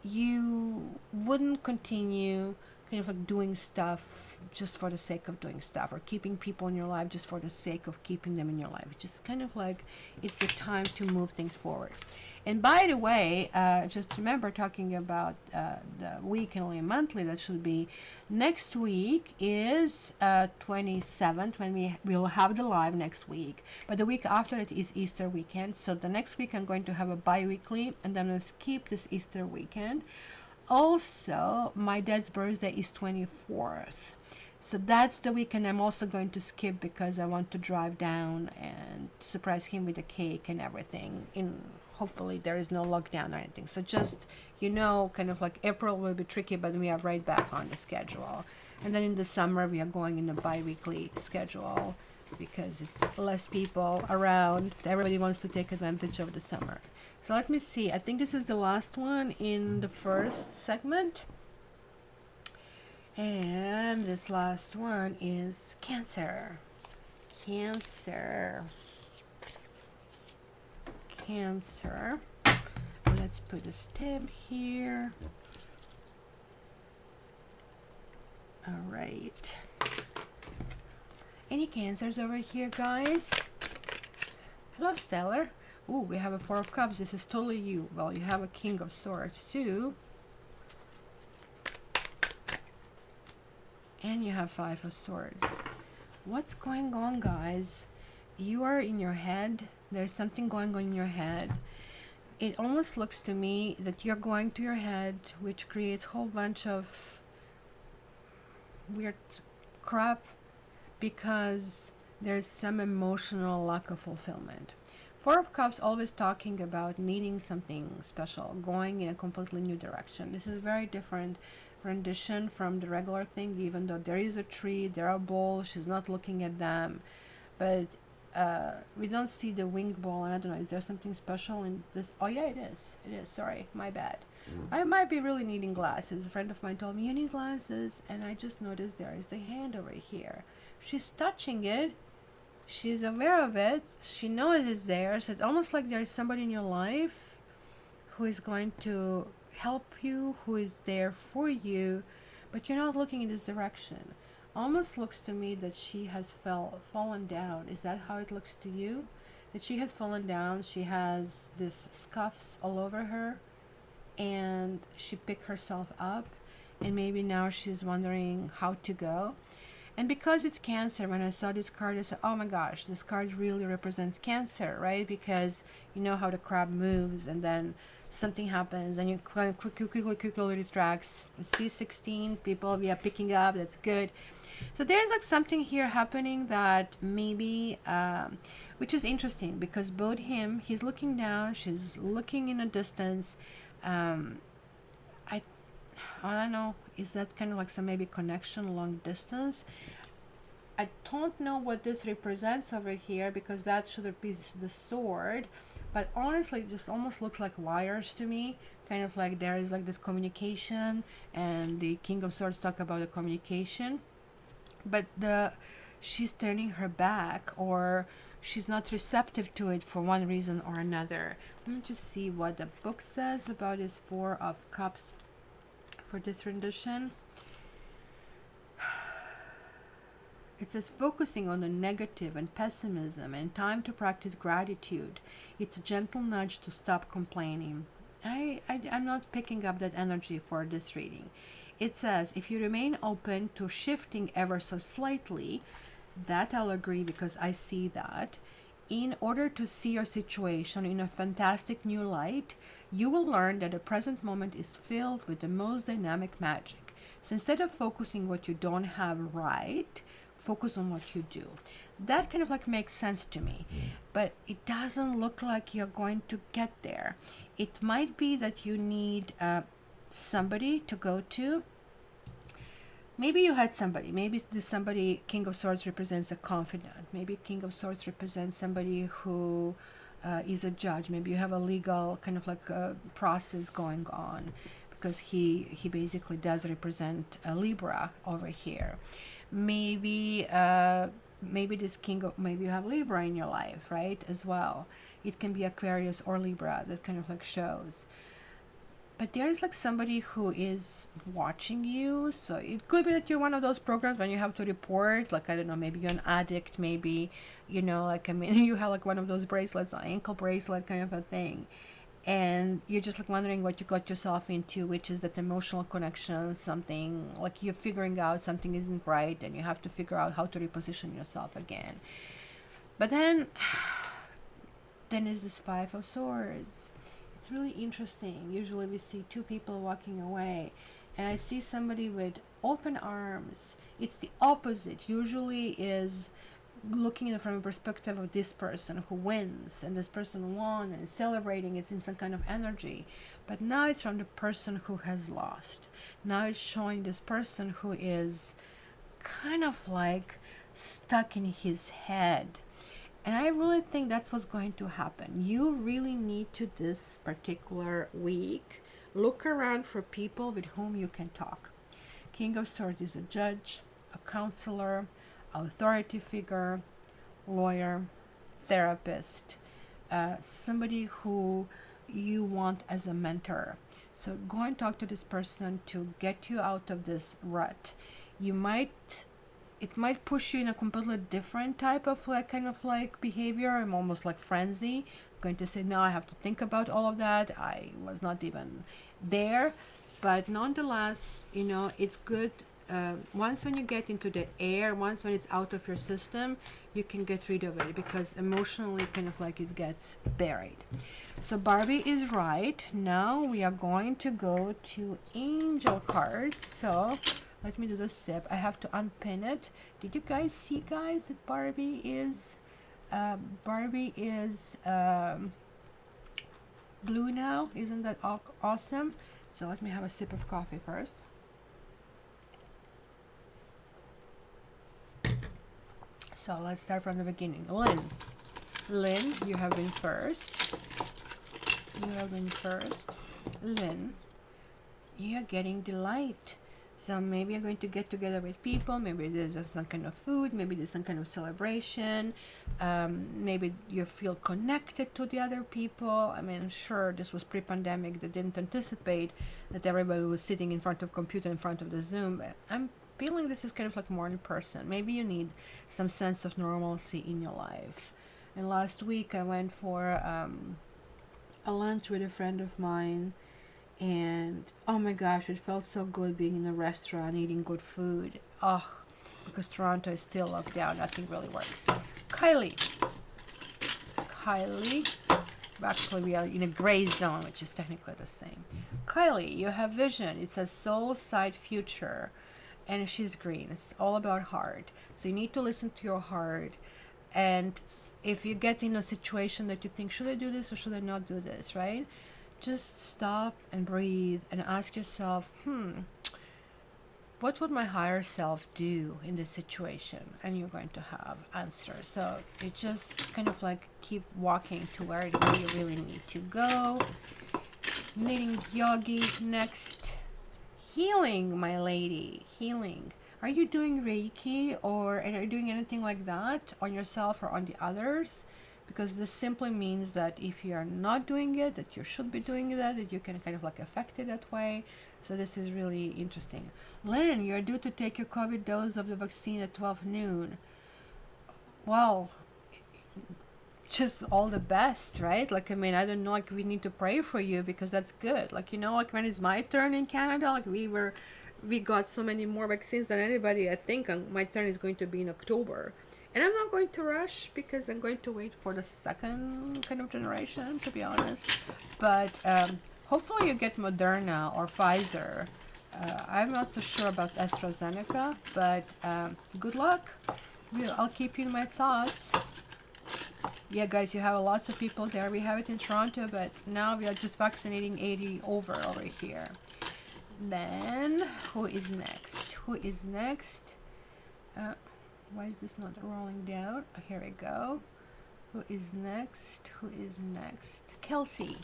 you wouldn't continue kind of like doing stuff just for the sake of doing stuff, or keeping people in your life just for the sake of keeping them in your life. It's just kind of like it's the time to move things forward. And by the way, just remember, talking about the weekly and monthly, that should be next week is 27th, when we'll have the live next week. But the week after it is Easter weekend. So the next week I'm going to have a bi-weekly, and then I'm going to skip this Easter weekend. Also, my dad's birthday is 24th. So that's the weekend I'm also going to skip, because I want to drive down and surprise him with a cake and everything. Hopefully there is no lockdown or anything. So just, kind of like April will be tricky, but we are right back on the schedule. And then in the summer we are going in a bi-weekly schedule, because it's less people around. Everybody wants to take advantage of the summer. So let me see. I think this is the last one in the first segment. And this last one is Cancer. Cancer. Let's put a stamp here. All right. Any Cancers over here, guys? Hello, Stellar. Ooh, we have a Four of Cups. This is totally you. Well, you have a King of Swords too. And you have Five of Swords. What's going on, guys? You are in your head. There's something going on in your head. It almost looks to me that you're going to your head, which creates a whole bunch of weird crap, because there's some emotional lack of fulfillment. Four of Cups always talking about needing something special, going in a completely new direction. This is very different rendition from the regular thing, even though there is a tree, there are balls, she's not looking at them, but we don't see the winged ball. And I don't know, is there something special in this? Oh yeah, it is, sorry, my bad. I might be really needing glasses. A friend of mine told me you need glasses, and I just noticed there is the hand over here. She's touching it, she's aware of it, she knows it's there. So it's almost like there's somebody in your life who is going to help you, who is there for you, but you're not looking in this direction. Almost looks to me that she has fallen down. Is that how it looks to you? That she has fallen down, she has this scuffs all over her, and she picked herself up, and maybe now she's wondering how to go. And because it's Cancer, when I saw this card, I said, oh my gosh, this card really represents Cancer, right? Because you know how the crab moves, and then something happens, and you kind of quickly retracts. C16, people we are picking up, that's good. So there's like something here happening that maybe, which is interesting, because both he's looking down, she's looking in a distance. I don't know, is that kind of like some maybe connection long distance? I don't know what this represents over here, because that should be the sword, but honestly it just almost looks like wires to me, kind of like there is like this communication, and the King of Swords talk about the communication, but she's turning her back, or she's not receptive to it for one reason or another. Let me just see what the book says about this Four of Cups for this rendition. It says, focusing on the negative and pessimism, and time to practice gratitude. It's a gentle nudge to stop complaining. I'm not picking up that energy for this reading. It says, if you remain open to shifting ever so slightly, that I'll agree, because I see that. In order to see your situation in a fantastic new light, you will learn that the present moment is filled with the most dynamic magic. So instead of focusing what you don't have right, focus on what you do. That kind of like makes sense to me, but it doesn't look like you're going to get there. It might be that you need somebody to go to. Maybe you had somebody, maybe this somebody, King of Swords represents a confidant. Maybe King of Swords represents somebody who is a judge. Maybe you have a legal kind of like a process going on, because he basically does represent a Libra over here. Maybe maybe this king of, maybe you have Libra in your life, right, as well. It can be Aquarius or Libra that kind of like shows. But there is like somebody who is watching you. So it could be that you're one of those programs when you have to report, like, I don't know, maybe you're an addict, maybe, you know, like, I mean, you have like one of those bracelets, an ankle bracelet kind of a thing. And you're just like wondering what you got yourself into, which is that emotional connection, something like you're figuring out something isn't right and you have to figure out how to reposition yourself again. But then is this Five of Swords. It's really interesting. Usually we see two people walking away, and I see somebody with open arms. It's the opposite. Usually is looking at it from a perspective of this person who wins, and this person won and celebrating. It's in some kind of energy. But now it's from the person who has lost. Now it's showing this person who is kind of like stuck in his head. And I really think that's what's going to happen. You really need to, this particular week, look around for people with whom you can talk. King of Swords is a judge, a counselor, authority figure, lawyer, therapist, somebody who you want as a mentor. So go and talk to this person to get you out of this rut. It might push you in a completely different type of like kind of like behavior. I'm almost like frenzy. I'm going to say, no, I have to think about all of that. I was not even there. But nonetheless, you know, it's good. Once when you get into the air, once when it's out of your system, you can get rid of it, because emotionally kind of like it gets buried. So Barbie is right. Now we are going to go to angel cards. So let me do the step. I have to unpin it. Did you guys see, guys, that Barbie is blue now? Isn't that awesome? So let me have a sip of coffee first. So let's start from the beginning. Lynn, you have been first. Lynn, you're getting delight. So maybe you're going to get together with people. Maybe there's some kind of food. Maybe there's some kind of celebration. Maybe you feel connected to the other people. I mean, sure, this was pre-pandemic. They didn't anticipate that everybody was sitting in front of computer, in front of the Zoom. But I'm feeling this is kind of like more in person. Maybe you need some sense of normalcy in your life. And last week I went for a lunch with a friend of mine. And oh my gosh, it felt so good being in a restaurant, eating good food. Because Toronto is still locked down, nothing really works. Kylie, actually we are in a gray zone, which is technically the same. Kylie, you have vision. It says soul side future, and she's green. It's all about heart. So you need to listen to your heart. And if you get in a situation that you think, should I do this or should I not do this, right? Just stop and breathe and ask yourself, what would my higher self do in this situation? And you're going to have answers. So you just kind of like keep walking to where you really need to go. Knitting yogi next. Healing, my lady, healing. Are you doing Reiki, or are you doing anything like that on yourself or on the others? Because this simply means that if you are not doing it, that you should be doing that you can kind of like affect it that way. So this is really interesting. Lynn, you're due to take your COVID dose of the vaccine at 12 noon. Well, just all the best, right? Like, I mean, I don't know, like, we need to pray for you, because that's good. Like, you know, like when it's my turn in Canada, like we got so many more vaccines than anybody. I think my turn is going to be in October. And I'm not going to rush, because I'm going to wait for the second kind of generation, to be honest. But hopefully you get Moderna or Pfizer. I'm not so sure about AstraZeneca, but good luck. I'll keep you in my thoughts. Yeah, guys, you have lots of people there. We have it in Toronto, but now we are just vaccinating 80 over here. Then, who is next? Why is this not rolling down? Here we go. Who is next? Kelsey,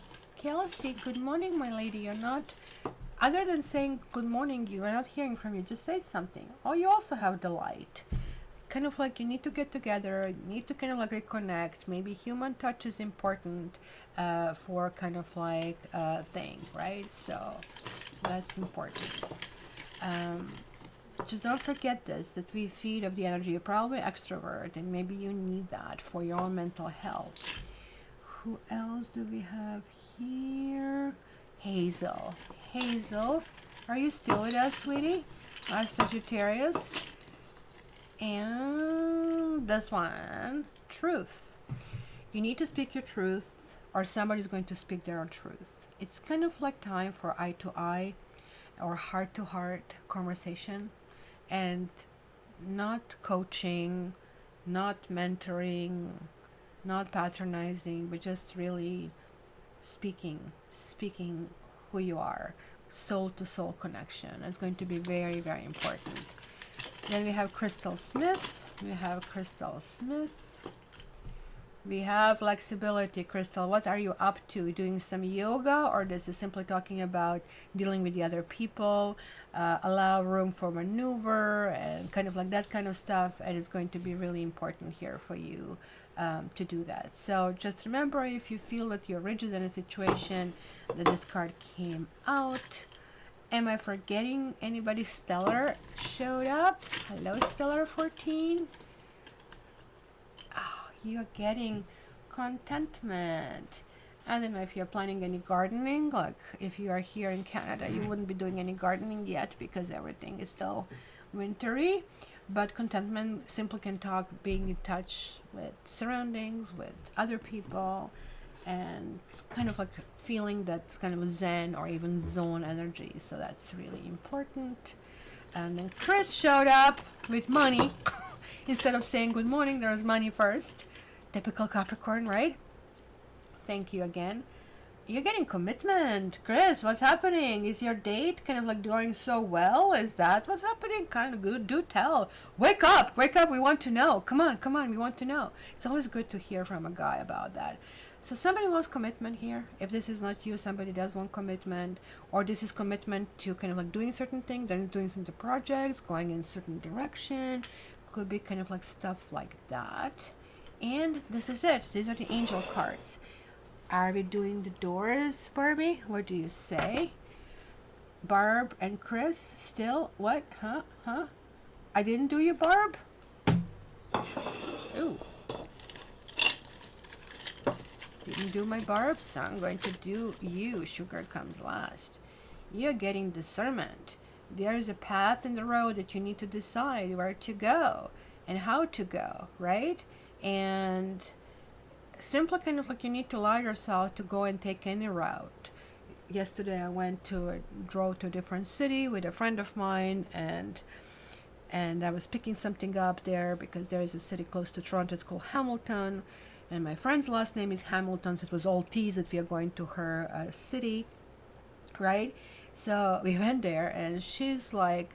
good morning, my lady. You're not, other than saying good morning, you are not hearing from you. Just say something. Oh, you also have the light. kind of like you need to get together, you need to kind of like reconnect. Maybe human touch is important for kind of like thing, right? So that's important. Just don't forget this, that we feed off the energy. You're probably extrovert, and maybe you need that for your own mental health. Who else do we have here? Hazel. Hazel, are you still with us, sweetie? Sagittarius. And this one, truth. You need to speak your truth, or somebody's going to speak their own truth. It's kind of like time for eye to eye or heart to heart conversation, and not coaching, not mentoring, not patronizing, but just really speaking who you are, soul to soul connection. It's going to be very, very important. Then we have Crystal Smith. We have Crystal Smith. We have flexibility. Crystal, what are you up to? Doing some yoga, or this is simply talking about dealing with the other people, allow room for maneuver and kind of like that kind of stuff. And it's going to be really important here for you to do that. So just remember, if you feel that you're rigid in a situation, that this card came out. Am I forgetting anybody? Stellar showed up. Hello, Stellar 14. Oh, you're getting contentment. I don't know if you're planning any gardening. Like if you are here in Canada, you wouldn't be doing any gardening yet because everything is still wintry. But contentment simply can talk being in touch with surroundings, with other people, and kind of like feeling that's kind of zen or even zone energy. So that's really important. And then Chris showed up with money. Instead of saying good morning, there's money first. Typical Capricorn, right? Thank you again. You're getting commitment. Chris, what's happening? Is your date kind of like doing so well? Is that what's happening? Kind of good. Do tell. Wake up. Wake up. We want to know. Come on. Come on. We want to know. It's always good to hear from a guy about that. So somebody wants commitment here. If this is not you, somebody does want commitment, or this is commitment to kind of like doing certain things, then doing certain projects, going in certain direction. Could be kind of like stuff like that. And this is it. These are the angel cards. Are we doing the doors, Barbie? What do you say? Barb and Chris still? What? Huh? I didn't do you, Barb? Ooh. Didn't do my Barb, so I'm going to do you. Sugar comes last. You're getting discernment. There's a path in the road that you need to decide where to go and how to go, right? And simply kind of like you need to allow yourself to go and take any route. Yesterday I drove to a different city with a friend of mine, and I was picking something up there because there is a city close to Toronto. It's called Hamilton, and my friend's last name is Hamilton, so it was all teased that we are going to her city, right? So we went there, and she's like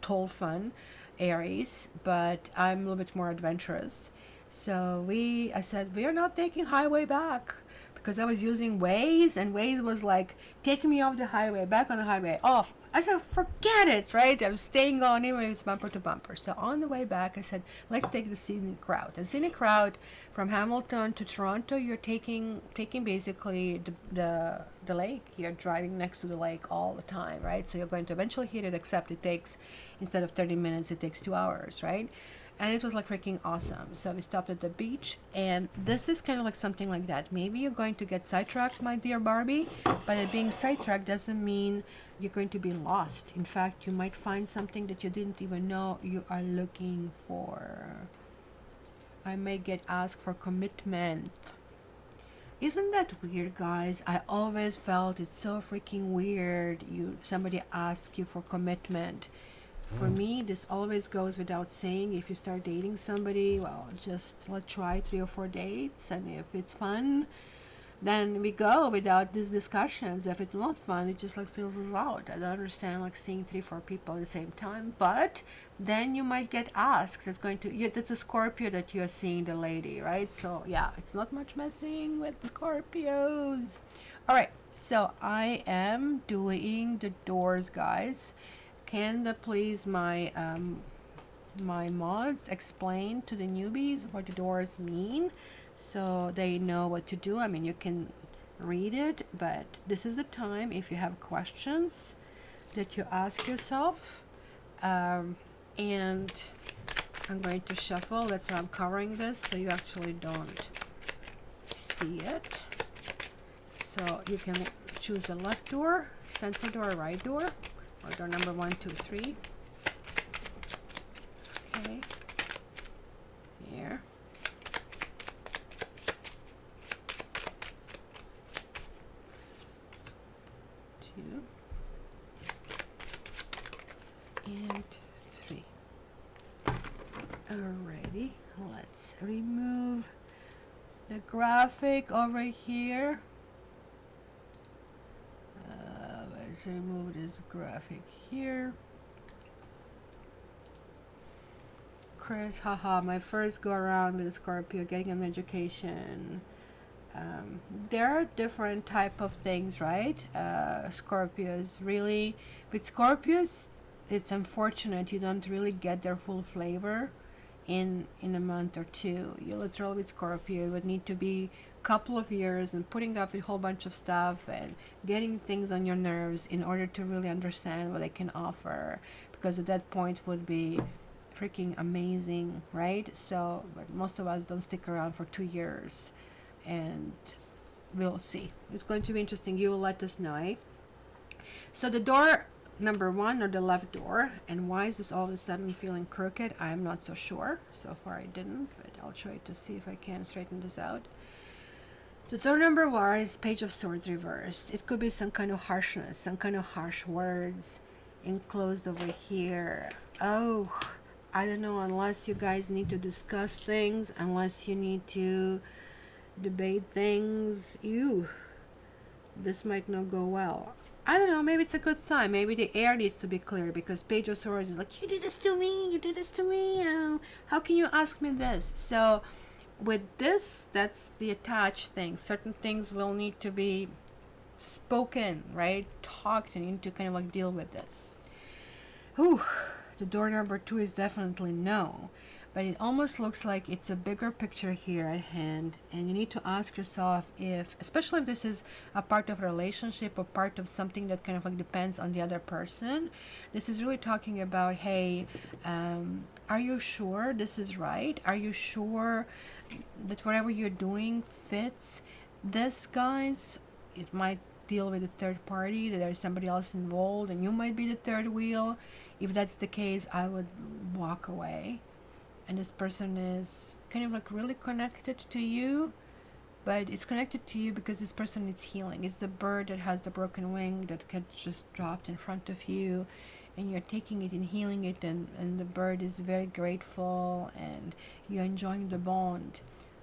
total fun, Aries, but I'm a little bit more adventurous. So I said, we are not taking highway back, because I was using Waze, and Waze was like taking me off the highway, back on the highway, off. I said, forget it, right? I'm staying on, even if it's bumper to bumper. So on the way back, I said, let's take the scenic route. And scenic route from Hamilton to Toronto, you're taking basically the lake. You're driving next to the lake all the time, right? So you're going to eventually hit it, except it takes, instead of 30 minutes, it takes 2 hours, right? And it was like freaking awesome. So we stopped at the beach, and this is kind of like something like that. Maybe you're going to get sidetracked, my dear Barbie, but it being sidetracked doesn't mean you're going to be lost. In fact, you might find something that you didn't even know you are looking for. I may get asked for commitment. Isn't that weird, guys? I always felt it's so freaking weird. Somebody asks you for commitment. For me, this always goes without saying. If you start dating somebody, well, just let's try 3 or 4 dates, and if it's fun, then we go without these discussions. If it's not fun, it just like fizzles out. I don't understand like seeing 3, 4 people at the same time, but then you might get asked. That's a Scorpio that you're seeing, the lady, right? So yeah, it's not much messing with Scorpios. All right, so I am doing the doors, guys. Can the please my my mods explain to the newbies what the doors mean, so they know what to do. I mean, you can read it, but this is the time, if you have questions, that you ask yourself. And I'm going to shuffle. That's why I'm covering this, so you actually don't see it. So you can choose a left door, center door, right door, or door number 1, 2, 3. Okay. Here. Two. And 3. Alrighty, let's remove the graphic over here. Let's remove this graphic here. Chris, haha, my first go around with Scorpio, getting an education. There are different type of things, right? Scorpios, really, with Scorpios, it's unfortunate you don't really get their full flavor in a month or two. You literally, with Scorpio, would need to be a couple of years and putting up a whole bunch of stuff and getting things on your nerves in order to really understand what they can offer, because at that point would be freaking amazing, right? So, but most of us don't stick around for 2 years, and we'll see. It's going to be interesting. You will let us know, eh? So the door number 1, or the left door, and why is this all of a sudden feeling crooked? I'm not so sure. So far I didn't, but I'll try to see if I can straighten this out. The door number 1 is Page of Swords reversed. It could be some kind of harshness, some kind of harsh words enclosed over here. Oh, I don't know, unless you guys need to discuss things, unless you need to debate things. Ew, this might not go well. I don't know, maybe it's a good sign. Maybe the air needs to be clear, because Page of Swords is like, you did this to me, you did this to me. How can you ask me this? So with this, that's the attached thing. Certain things will need to be spoken, right? Talked, and you need to kind of like deal with this. Whew, the door number 2 is definitely no. But it almost looks like it's a bigger picture here at hand, and you need to ask yourself if, especially if this is a part of a relationship or part of something that kind of like depends on the other person, this is really talking about, hey, are you sure this is right? Are you sure that whatever you're doing fits? This, guys, it might deal with a third party, that there's somebody else involved and you might be the third wheel. If that's the case, I would walk away. And this person is kind of like really connected to you, but it's connected to you because this person needs healing. It's the bird that has the broken wing that gets just dropped in front of you, and you're taking it and healing it, and the bird is very grateful, and you're enjoying the bond.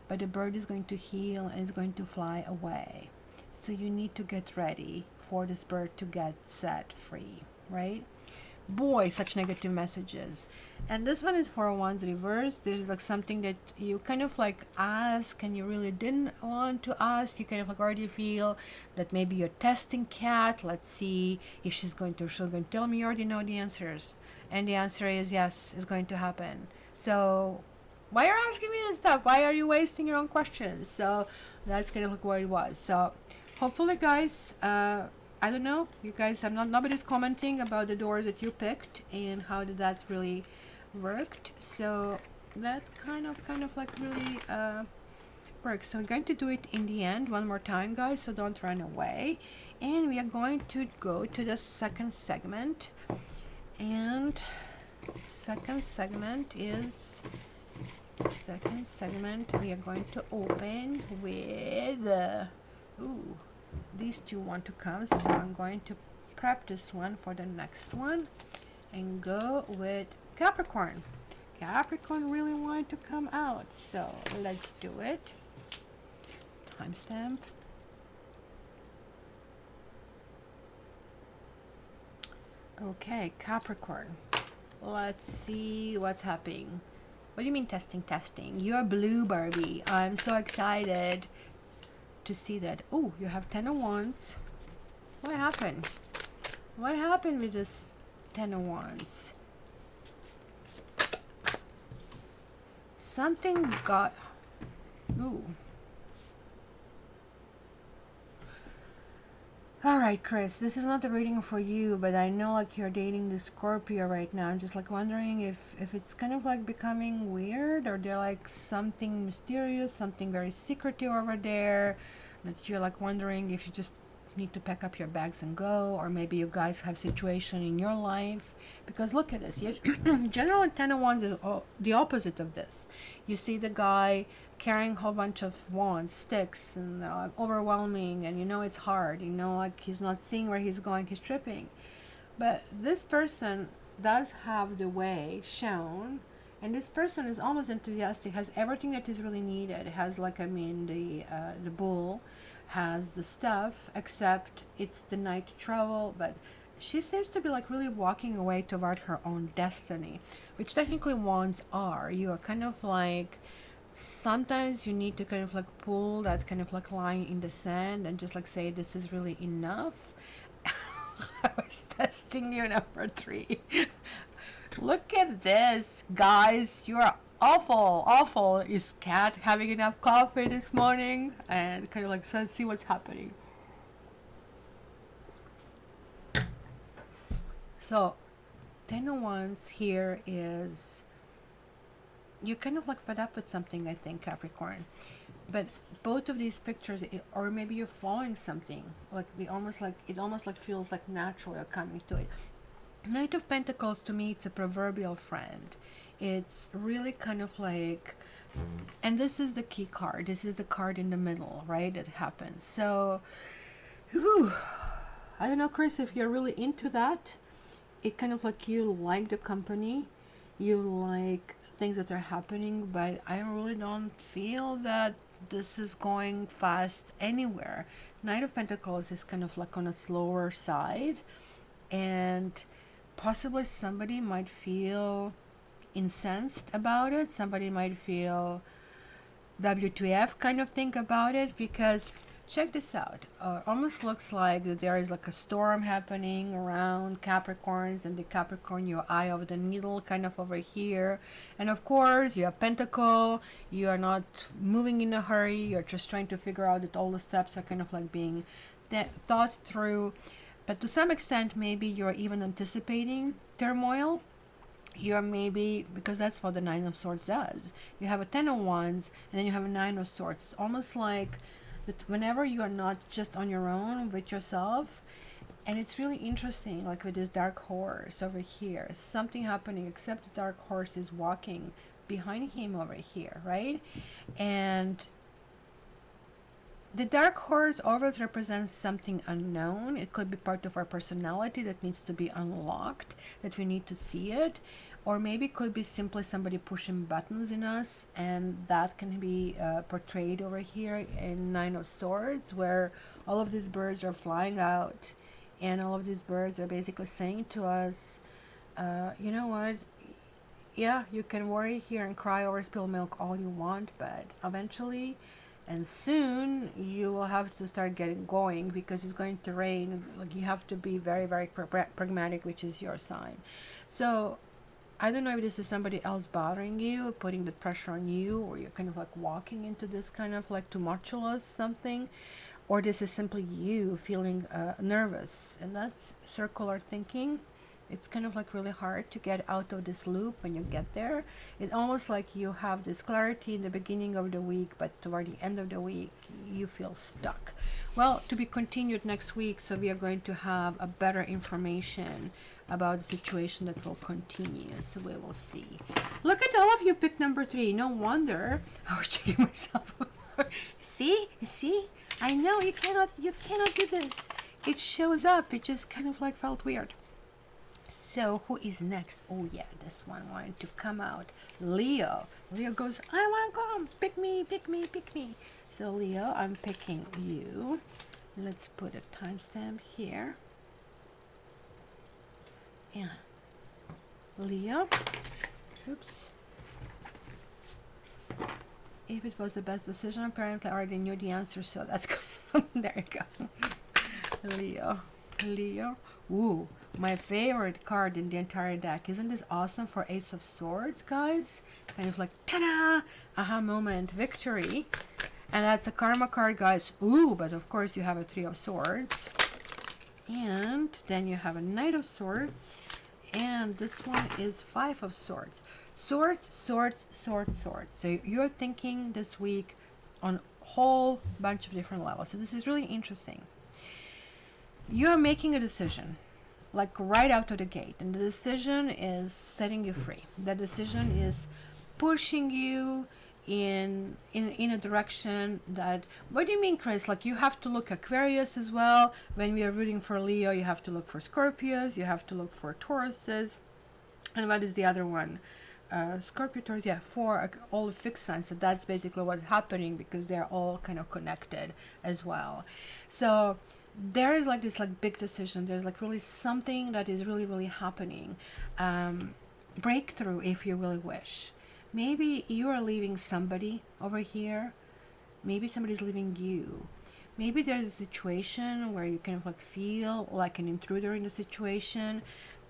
But the bird is going to heal and is going to fly away. So you need to get ready for this bird to get set free, right? Boy, such negative messages. And this one is for one's reverse. There's like something that you kind of like ask and you really didn't want to ask. You kind of like already feel that maybe you're testing Cat. Let's see if she's going to tell me. You already know the answers, and the answer is yes, it's going to happen. So why are you asking me this stuff? Why are you wasting your own questions? So that's kind of like what it was. So hopefully, guys, I don't know, you guys, nobody's commenting about the doors that you picked and how did that really worked. So that kind of like really works. So I'm going to do it in the end one more time, guys, so don't run away. And we are going to go to the second segment. And second segment we are going to open with ooh, these two want to come, so I'm going to prep this one for the next one and go with Capricorn. Capricorn really wanted to come out, so let's do it. Timestamp. Okay, Capricorn. Let's see what's happening. What do you mean testing? You're blue, Barbie. I'm so excited to see that. Oh, you have 10 of Wands. What happened? What happened with this 10 of Wands? something got, ooh. All right, Chris, this is not the reading for you, but I know like you're dating the Scorpio right now. I'm just like wondering if it's kind of like becoming weird, or they're like something mysterious, something very secretive over there, that you're like wondering if you just need to pack up your bags and go, or maybe you guys have situation in your life. Because look at this, general Ten of Wands is the opposite of this. You see the guy carrying a whole bunch of wands, sticks, and overwhelming, and you know it's hard, you know, like he's not seeing where he's going, he's tripping. But this person does have the way shown, and this person is almost enthusiastic, has everything that is really needed, has like, I mean, the bull has the stuff, except it's the night to travel. But she seems to be like really walking away toward her own destiny, which technically wands are. You are kind of like, sometimes you need to kind of like pull that kind of like line in the sand and just like say, this is really enough. I was testing you, number 3. Look at this, guys. You are awful. Is Cat having enough coffee this morning? And kind of like, let's see what's happening. So, Ten of Wands here is, you're kind of like fed up with something, I think, Capricorn. But both of these pictures, or maybe you're following something, like it almost like feels like natural, you're coming to it. Knight of Pentacles, to me, it's a proverbial friend. It's really kind of like, and this is the key card. This is the card in the middle, right? It happens. So, whew, I don't know, Chris, if you're really into that. It kind of like, you like the company, you like things that are happening, but I really don't feel that this is going fast anywhere. Knight of Pentacles is kind of like on a slower side, and possibly somebody might feel incensed about it. Somebody might feel WTF kind of thing about it, because check this out. Almost looks like that there is like a storm happening around Capricorns, and the Capricorn, your eye of the needle kind of over here. And of course, you have Pentacle. You are not moving in a hurry. You're just trying to figure out that all the steps are kind of like being thought through. But to some extent, maybe you're even anticipating turmoil. You're maybe, because that's what the Nine of Swords does. You have a Ten of Wands, and then you have a Nine of Swords. It's almost like that whenever you are not just on your own with yourself. And it's really interesting, like with this dark horse over here, something happening, except the dark horse is walking behind him over here, right? And the dark horse always represents something unknown. It could be part of our personality that needs to be unlocked, that we need to see it. Or maybe it could be simply somebody pushing buttons in us, and that can be portrayed over here in Nine of Swords, where all of these birds are flying out, and all of these birds are basically saying to us, you know what, yeah, you can worry here and cry over spilled milk all you want, but eventually and soon you will have to start getting going, because it's going to rain. Like, you have to be very, very pragmatic, which is your sign. So I don't know if this is somebody else bothering you, putting the pressure on you, or you're kind of like walking into this kind of like tumultuous something, or this is simply you feeling nervous. And that's circular thinking. It's kind of like really hard to get out of this loop when you get there. It's almost like you have this clarity in the beginning of the week, but toward the end of the week, you feel stuck. Well, to be continued next week, so we are going to have a better information about the situation that will continue. So we will see. Look at all of you pick number 3. No wonder I was checking myself. See? I know you cannot do this. It shows up. It just kind of like felt weird. So who is next? Oh yeah, this one wanted to come out. Leo. Leo goes, I want to come. Pick me. So Leo, I'm picking you. Let's put a timestamp here. Yeah. Leo. Oops. If it was the best decision, apparently I already knew the answer, so that's good. There you go. Leo. Leo. Ooh, my favorite card in the entire deck. Isn't this awesome for Ace of Swords, guys? Kind of like, ta-da! Aha moment, victory. And that's a karma card, guys. Ooh, but of course you have a Three of Swords. And then you have a Knight of Swords. And this one is Five of Swords. Swords, swords, swords, swords. So you're thinking this week on a whole bunch of different levels. So this is really interesting. You're making a decision, like right out of the gate. And the decision is setting you free. The decision is pushing you in a direction that, what do you mean, Chris? Like, you have to look Aquarius as well. When we are rooting for Leo, you have to look for Scorpios, you have to look for Tauruses, and what is the other one? Scorpio, Taurus, yeah, for all the fixed signs. So that's basically what's happening, because they're all kind of connected as well. So there is like this like big decision. There's like really something that is really, really happening. Breakthrough, if you really wish. Maybe you are leaving somebody over here. Maybe somebody's leaving you. Maybe there's a situation where you kind of like feel like an intruder in the situation.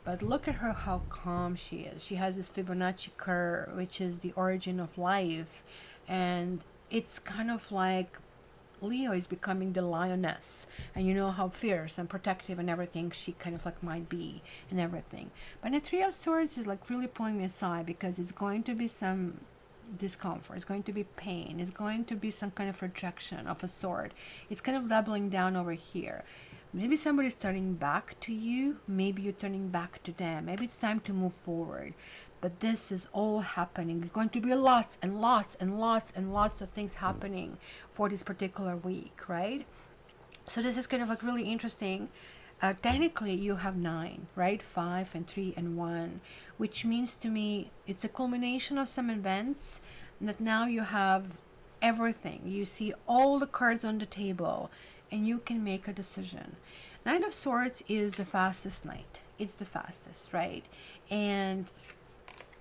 But look at her, how calm she is. She has this Fibonacci curve, which is the origin of life. And it's kind of like Leo is becoming the lioness, and you know how fierce and protective and everything she kind of like might be and everything. But the Three of Swords is like really pulling me aside, because it's going to be some discomfort, it's going to be pain, it's going to be some kind of rejection of a sort. It's kind of doubling down over here. Maybe somebody's turning back to you, maybe you're turning back to them, maybe it's time to move forward. But this is all happening. There's going to be lots and lots and lots and lots of things happening for this particular week, right? So this is kind of like really interesting. Technically, you have 9, right? 5 and 3 and 1, which means to me it's a culmination of some events that now you have everything. You see all the cards on the table, and you can make a decision. Knight of Swords is the fastest knight. It's the fastest, right? And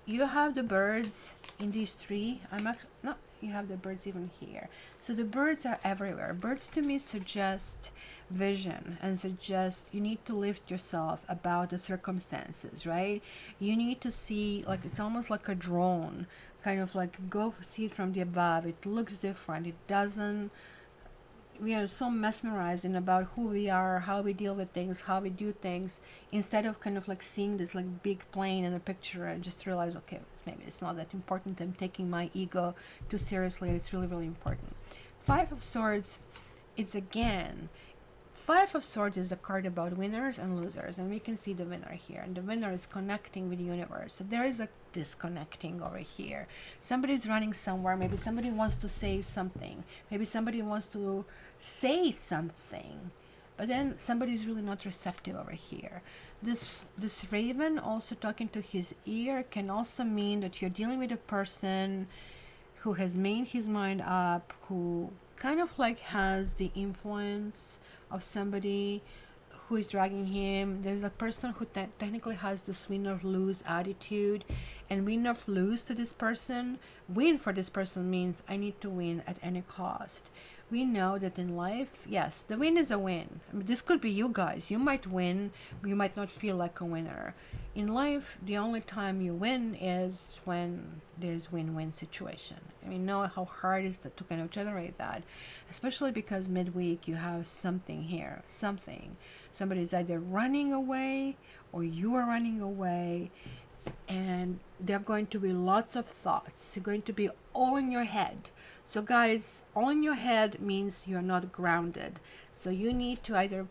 you have the birds in these 3. I'm actually no, you have the birds even here. So the birds are everywhere. Birds to me suggest vision and suggest you need to lift yourself about the circumstances, right? You need to see, like, it's almost like a drone, kind of like go see it from the above. It looks different. It doesn't, we are so mesmerizing about who we are, how we deal with things, how we do things, instead of kind of like seeing this like big plane in a picture and just realize, okay, maybe it's not that important. I'm taking my ego too seriously. It's really, really important. Five of Swords, it's again, Five of Swords is a card about winners and losers, and we can see the winner here, and the winner is connecting with the universe. So there is a disconnecting over here. Somebody's running somewhere. Maybe somebody wants to say something. Maybe somebody wants to say something, but then somebody's really not receptive over here. This raven also talking to his ear can also mean that you're dealing with a person who has made his mind up, who kind of like has the influence of somebody who is dragging him. There's a person who technically has this win or lose attitude, and win or lose to this person, win for this person means I need to win at any cost. We know that in life, yes, the win is a win. I mean, this could be you guys. You might win, but you might not feel like a winner. In life, the only time you win is when there's win-win situation. I mean, know how hard is that to kind of generate that, especially because midweek you have something here, something. Somebody's either running away or you are running away, and there are going to be lots of thoughts. They're going to be all in your head. So guys, all in your head means you're not grounded. So you need to either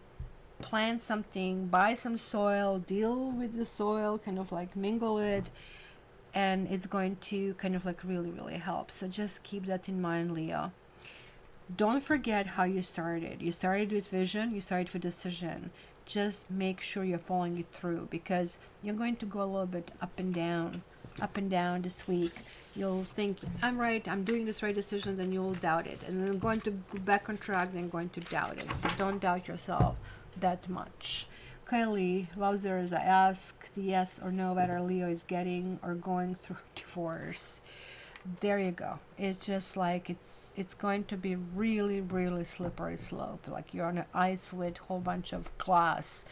plant something, buy some soil, deal with the soil, kind of like mingle it, and it's going to kind of like really, really help. So just keep that in mind, Leo. Don't forget how you started. You started with vision, you started with decision. Just make sure you're following it through, because you're going to go a little bit up and down this week. You'll think, I'm right, I'm doing this right decision, then you'll doubt it. And then going to go back on track, then going to doubt it. So don't doubt yourself that much. Kylie, wowzers, I ask the yes or no whether Leo is getting or going through divorce. There you go. It's just like it's going to be really, really slippery slope. Like you're on an ice with a whole bunch of glass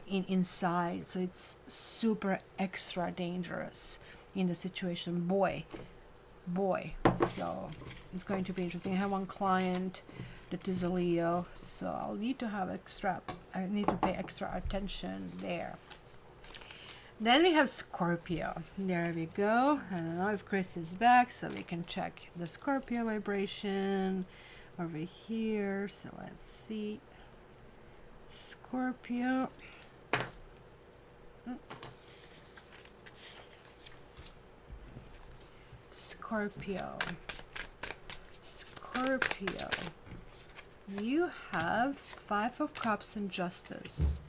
inside. So it's super extra dangerous in the situation. Boy. So it's going to be interesting. I have one client that is a Leo, so I'll need to have I need to pay extra attention there. Then we have Scorpio. There we go. I don't know if Chris is back, so we can check the Scorpio vibration over here. So let's see. Scorpio. Scorpio. You have 5 of Cups and Justice.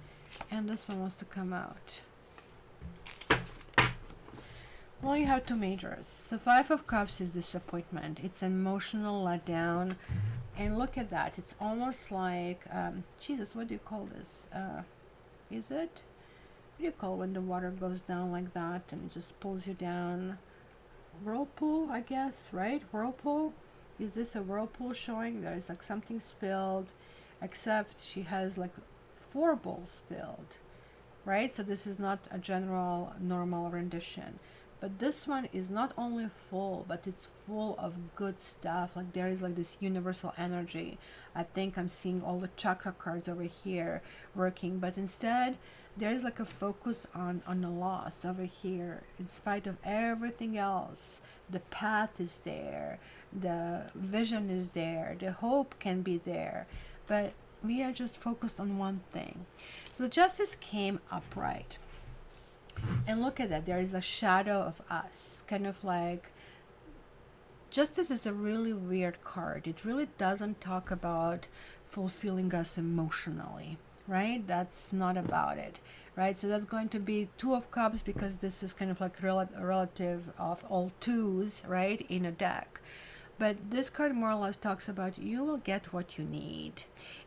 And this one wants to come out. Well, you have 2 majors. So 5 of Cups is disappointment. It's emotional letdown. And look at that. It's almost like, Jesus, what do you call this? Is it? What do you call when the water goes down like that and just pulls you down? Whirlpool, I guess, right? Whirlpool? Is this a whirlpool showing? There's like something spilled, except she has like 4 bowls spilled, right? So this is not a general normal rendition. But this one is not only full, but it's full of good stuff. Like there is like this universal energy. I think I'm seeing all the chakra cards over here working, but instead there is like a focus on the loss over here. In spite of everything else, the path is there, the vision is there, the hope can be there, but we are just focused on one thing. So the Justice came upright. And look at that, there is a shadow of us, kind of like, Justice is a really weird card. It really doesn't talk about fulfilling us emotionally, right? That's not about it, right? So that's going to be 2 of Cups, because this is kind of like relative of all 2s, right, in a deck. But this card more or less talks about you will get what you need.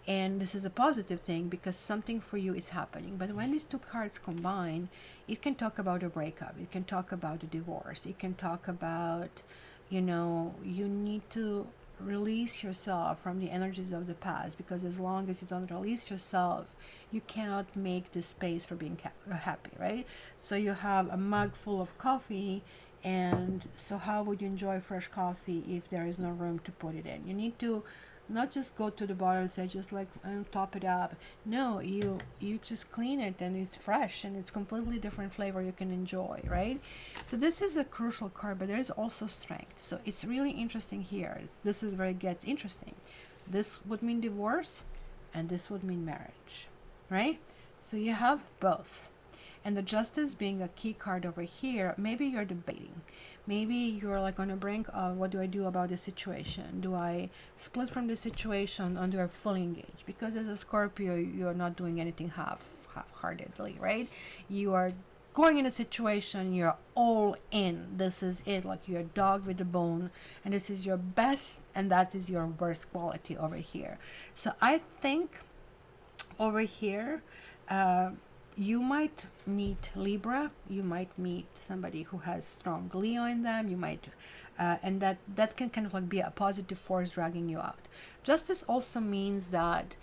And this is a positive thing because something for you is happening. But when these 2 cards combine, it can talk about a breakup. It can talk about a divorce. It can talk about, you know, you need to release yourself from the energies of the past, because as long as you don't release yourself, you cannot make the space for being happy, right? So you have a mug full of coffee, and so how would you enjoy fresh coffee if there is no room to put it in? You need to not just go to the bottle and say just like top it up. No, you just clean it and it's fresh and it's completely different flavor you can enjoy, right? So this is a crucial card, but there is also strength. So it's really interesting here. This is where it gets interesting. This would mean divorce and this would mean marriage, right? So you have both. And the Justice being a key card over here, maybe you're debating. Maybe you're like on the brink of, what do I do about this situation? Do I split from the situation or do I fully engage? Because as a Scorpio, you're not doing anything half-heartedly, right? You are going in a situation, you're all in. This is it, like you're a dog with a bone, and this is your best and that is your worst quality over here. So I think over here, you might meet Libra, you might meet somebody who has strong Leo in them, you might, and that can kind of like be a positive force dragging you out. Justice also means that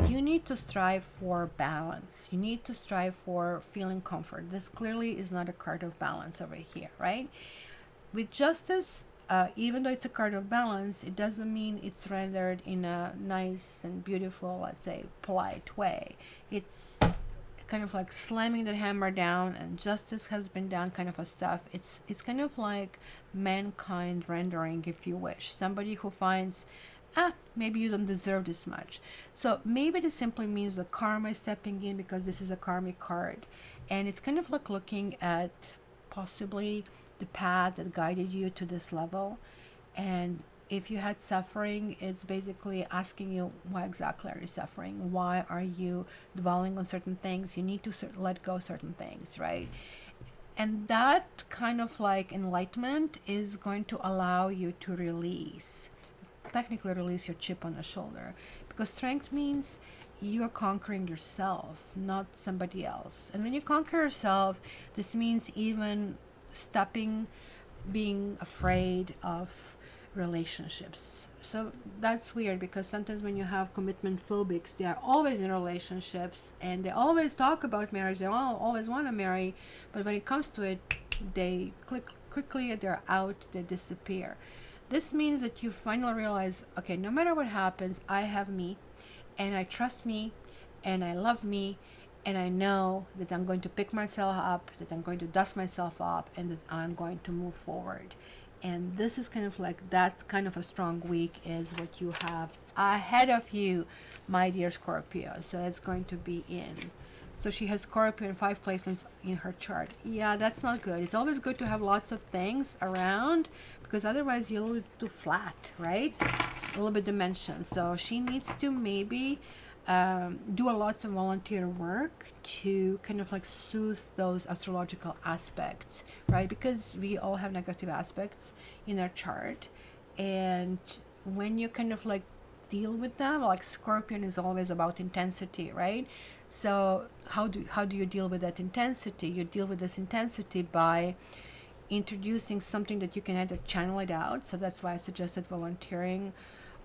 you need to strive for balance. You need to strive for feeling comfort. This clearly is not a card of balance over here, right? With Justice, even though it's a card of balance, it doesn't mean it's rendered in a nice and beautiful, let's say, polite way. It's kind of like slamming the hammer down and justice has been done kind of a stuff. It's kind of like mankind rendering, if you wish. Somebody who finds, maybe you don't deserve this much. So maybe this simply means the karma is stepping in, because this is a karmic card. And it's kind of like looking at possibly the path that guided you to this level. And if you had suffering, it's basically asking you, why exactly are you suffering? Why are you dwelling on certain things? You need to let go certain things, right? And that kind of like enlightenment is going to allow you to release, technically release your chip on the shoulder, because strength means you are conquering yourself, not somebody else. And when you conquer yourself, this means even stopping being afraid of relationships. So that's weird, because sometimes when you have commitment phobics, they are always in relationships and they always talk about marriage, they always want to marry, but when it comes to it, they quickly, they're out, they disappear. This means that you finally realize, okay, no matter what happens, I have me, and I trust me, and I love me, and I know that I'm going to pick myself up, that I'm going to dust myself up, and that I'm going to move forward. And this is kind of like that kind of a strong week is what you have ahead of you, my dear Scorpio. So it's going to be in. So she has Scorpio in 5 placements in her chart. Yeah, that's not good. It's always good to have lots of things around, because otherwise you'll too flat, right? It's a little bit dimension. So she needs to maybe do a lots of volunteer work to kind of like soothe those astrological aspects, right? Because we all have negative aspects in our chart, and when you kind of like deal with them, like Scorpion is always about intensity, right? So how do you deal with that intensity? You deal with this intensity by introducing something that you can either channel it out. So that's why I suggested volunteering,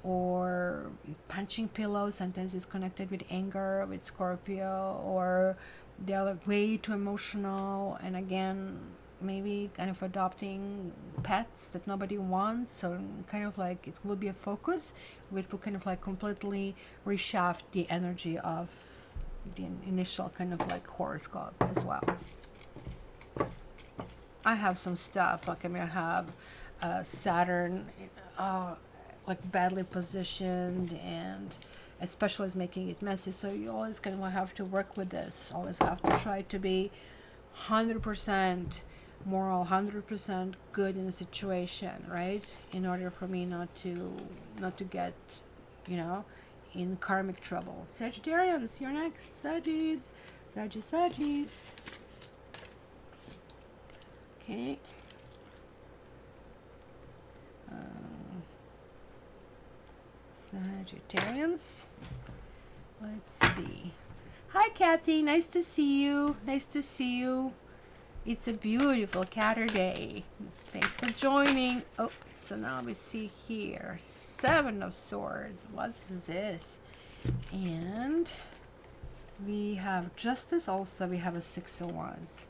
or punching pillows. Sometimes it's connected with anger with Scorpio, or they're like way too emotional, and again, maybe kind of adopting pets that nobody wants. So kind of like it will be a focus which will kind of like completely reshaft the energy of the initial kind of like horoscope as well. I have some stuff like, I mean, I have Saturn like badly positioned, and especially is making it messy. So you always kind of have to work with this. Always have to try to be 100% moral, 100% good in a situation, right? In order for me not to get, you know, in karmic trouble. Sagittarius, you're next. Saggies. Okay. Sagittarians. Let's see. Hi, Kathy. Nice to see you. It's a beautiful Caturday. Thanks for joining. Oh, so now we see here 7 of Swords. What's this? And we have Justice. Also, we have a 6 of Wands.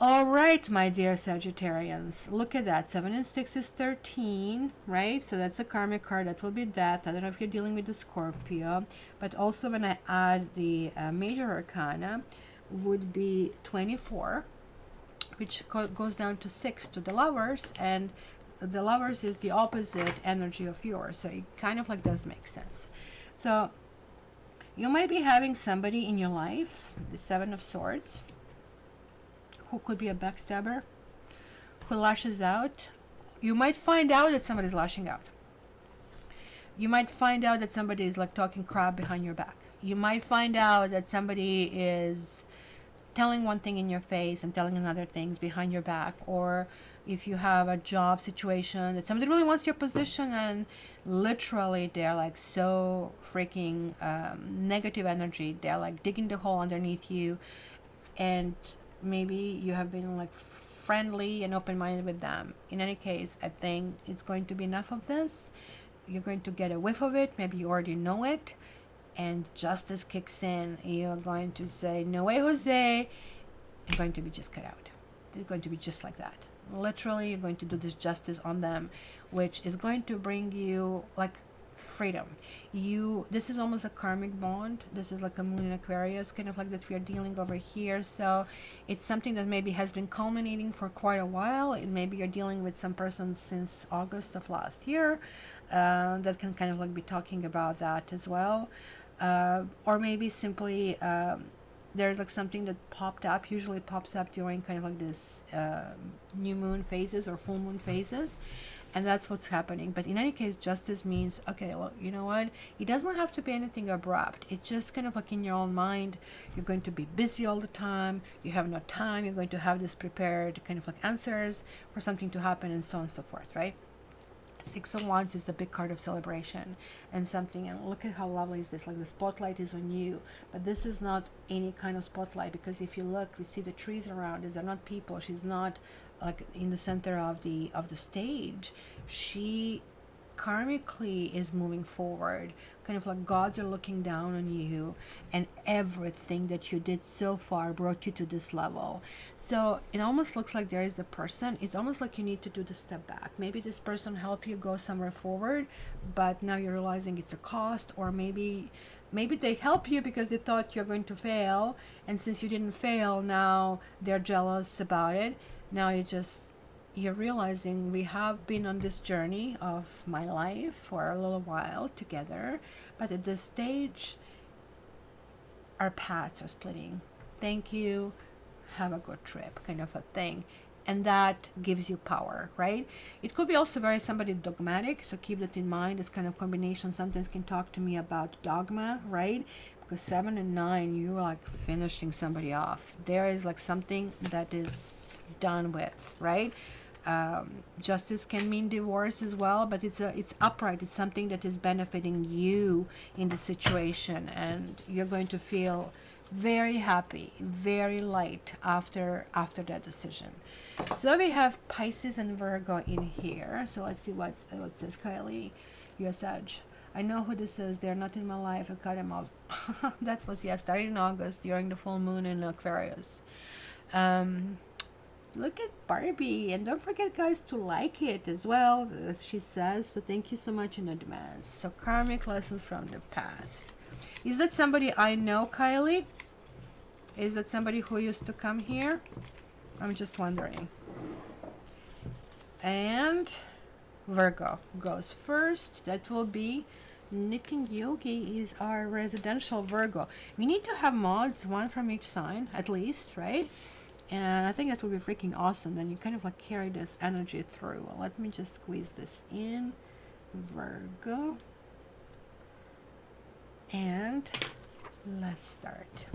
All right, my dear Sagittarians, look at that. 7 and 6 is 13, right? So that's a karmic card. That will be death. I don't know if you're dealing with the Scorpio, but also when I add the major arcana, would be 24, which goes down to 6 to the Lovers, and the Lovers is the opposite energy of yours. So it kind of like does make sense. So you might be having somebody in your life, the 7 of Swords, who could be a backstabber, who lashes out. You might find out that somebody's lashing out. You might find out that somebody is like talking crap behind your back. You might find out that somebody is telling one thing in your face and telling another things behind your back. Or if you have a job situation that somebody really wants your position, and literally they're like so freaking negative energy. They're like digging the hole underneath you, and maybe you have been like friendly and open-minded with them. In any case, I think it's going to be enough of this. You're going to get a whiff of it. Maybe you already know it, and justice kicks in. You're going to say, no way, Jose. You're going to be just cut out. It's going to be just like that. Literally, you're going to do this justice on them, which is going to bring you like freedom. This is almost a karmic bond. This is like a moon in Aquarius, kind of like that we are dealing over here. So it's something that maybe has been culminating for quite a while. Maybe you're dealing with some person since August of last year that can kind of like be talking about that as well, or maybe simply there's like something that popped up, usually pops up during kind of like this new moon phases or full moon phases, and that's what's happening. But in any case, justice means, okay, well, you know what, it doesn't have to be anything abrupt. It's just kind of like in your own mind. You're going to be busy all the time, you have no time, you're going to have this prepared kind of like answers for something to happen, and so on and so forth, right? Six of Wands is the big card of celebration and something. And look at how lovely is this. Like the spotlight is on you, but this is not any kind of spotlight, because if you look, we see the trees around. These are not people. She's not like in the center of the stage. She karmically is moving forward, kind of like gods are looking down on you, and everything that you did so far brought you to this level. So it almost looks like there is the person, it's almost like you need to do the step back. Maybe this person helped you go somewhere forward, but now you're realizing it's a cost. Or maybe they help you because they thought you're going to fail, and since you didn't fail, now they're jealous about it. Now you're realizing we have been on this journey of my life for a little while together, but at this stage our paths are splitting. Thank you, have a good trip, kind of a thing. And that gives you power, right? It could be also very somebody dogmatic, so keep that in mind. This kind of combination sometimes can talk to me about dogma, right? Because 7 and 9, you're like finishing somebody off. There is like something that is done with, right? Justice can mean divorce as well, but it's upright. It's something that is benefiting you in the situation, and you're going to feel very happy, very light after that decision. So we have Pisces and Virgo in here. So let's see what says. Kylie, you're Sag. I know who this is. They're not in my life. I cut them off. That was started in August during the full moon in Aquarius. Look at Barbie, and don't forget, guys, to like it as well, as she says. So thank you so much in advance. So karmic lessons from the past. Is that somebody I know, Kylie? Is that somebody who used to come here? I'm just wondering. And Virgo goes first. That will be Knitting Yogi is our residential Virgo. We need to have mods, one from each sign at least, right? And I think that would be freaking awesome. Then you kind of like carry this energy through. Well, let me just squeeze this in. Virgo. And let's start.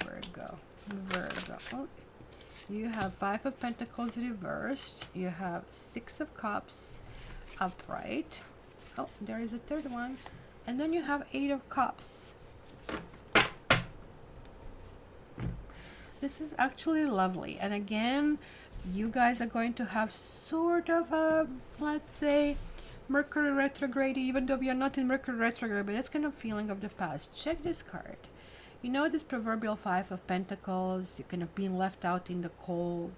Virgo. Oh, you have 5 of Pentacles reversed. You have 6 of Cups upright. Oh, there is a third one. And then you have 8 of Cups. This is actually lovely. And again, you guys are going to have sort of a, let's say, Mercury retrograde, even though we are not in Mercury retrograde, but that's kind of feeling of the past. Check this card. You know, this proverbial 5 of Pentacles, you're kind of being left out in the cold.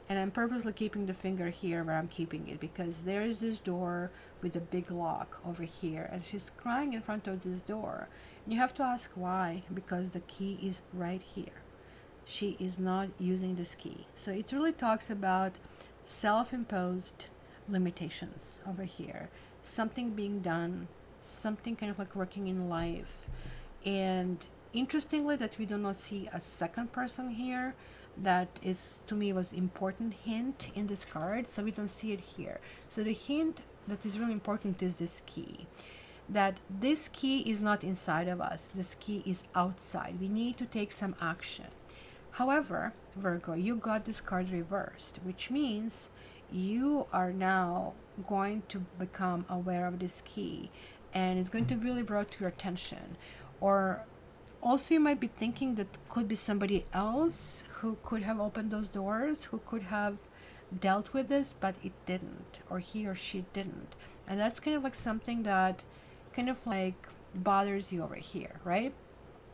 And I'm purposely keeping the finger here where I'm keeping it, because there is this door with a big lock over here, and she's crying in front of this door. And you have to ask why, because the key is right here. She is not using this key. So it really talks about self-imposed limitations over here. Something being done, something kind of like working in life. And interestingly, that we do not see a second person here. That is, to me, was important hint in this card. So we don't see it here. So the hint that is really important is this key. That this key is not inside of us. This key is outside. We need to take some action. However, Virgo, you got this card reversed, which means you are now going to become aware of this key, and it's going to be really brought to your attention. Or also you might be thinking that could be somebody else who could have opened those doors, who could have dealt with this, but it didn't, or he or she didn't. And that's kind of like something that kind of like bothers you over here, right?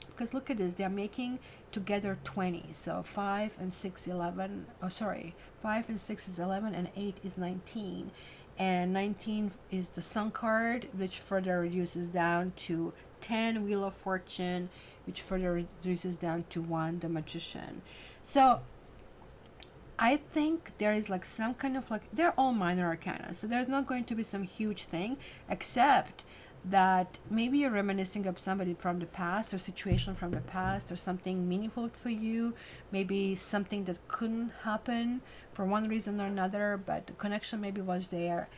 Because look at this, they're making together 20. So 5 and 6, 11. Oh, sorry. 5 and 6 is 11, and 8 is 19. And 19 is the Sun card, which further reduces down to 10, Wheel of Fortune, which further reduces down to 1, the Magician. So I think there is like some kind of like, they're all minor arcana. So there's not going to be some huge thing, except that maybe you're reminiscing of somebody from the past, or situation from the past, or something meaningful for you, maybe something that couldn't happen for one reason or another, but the connection maybe was there.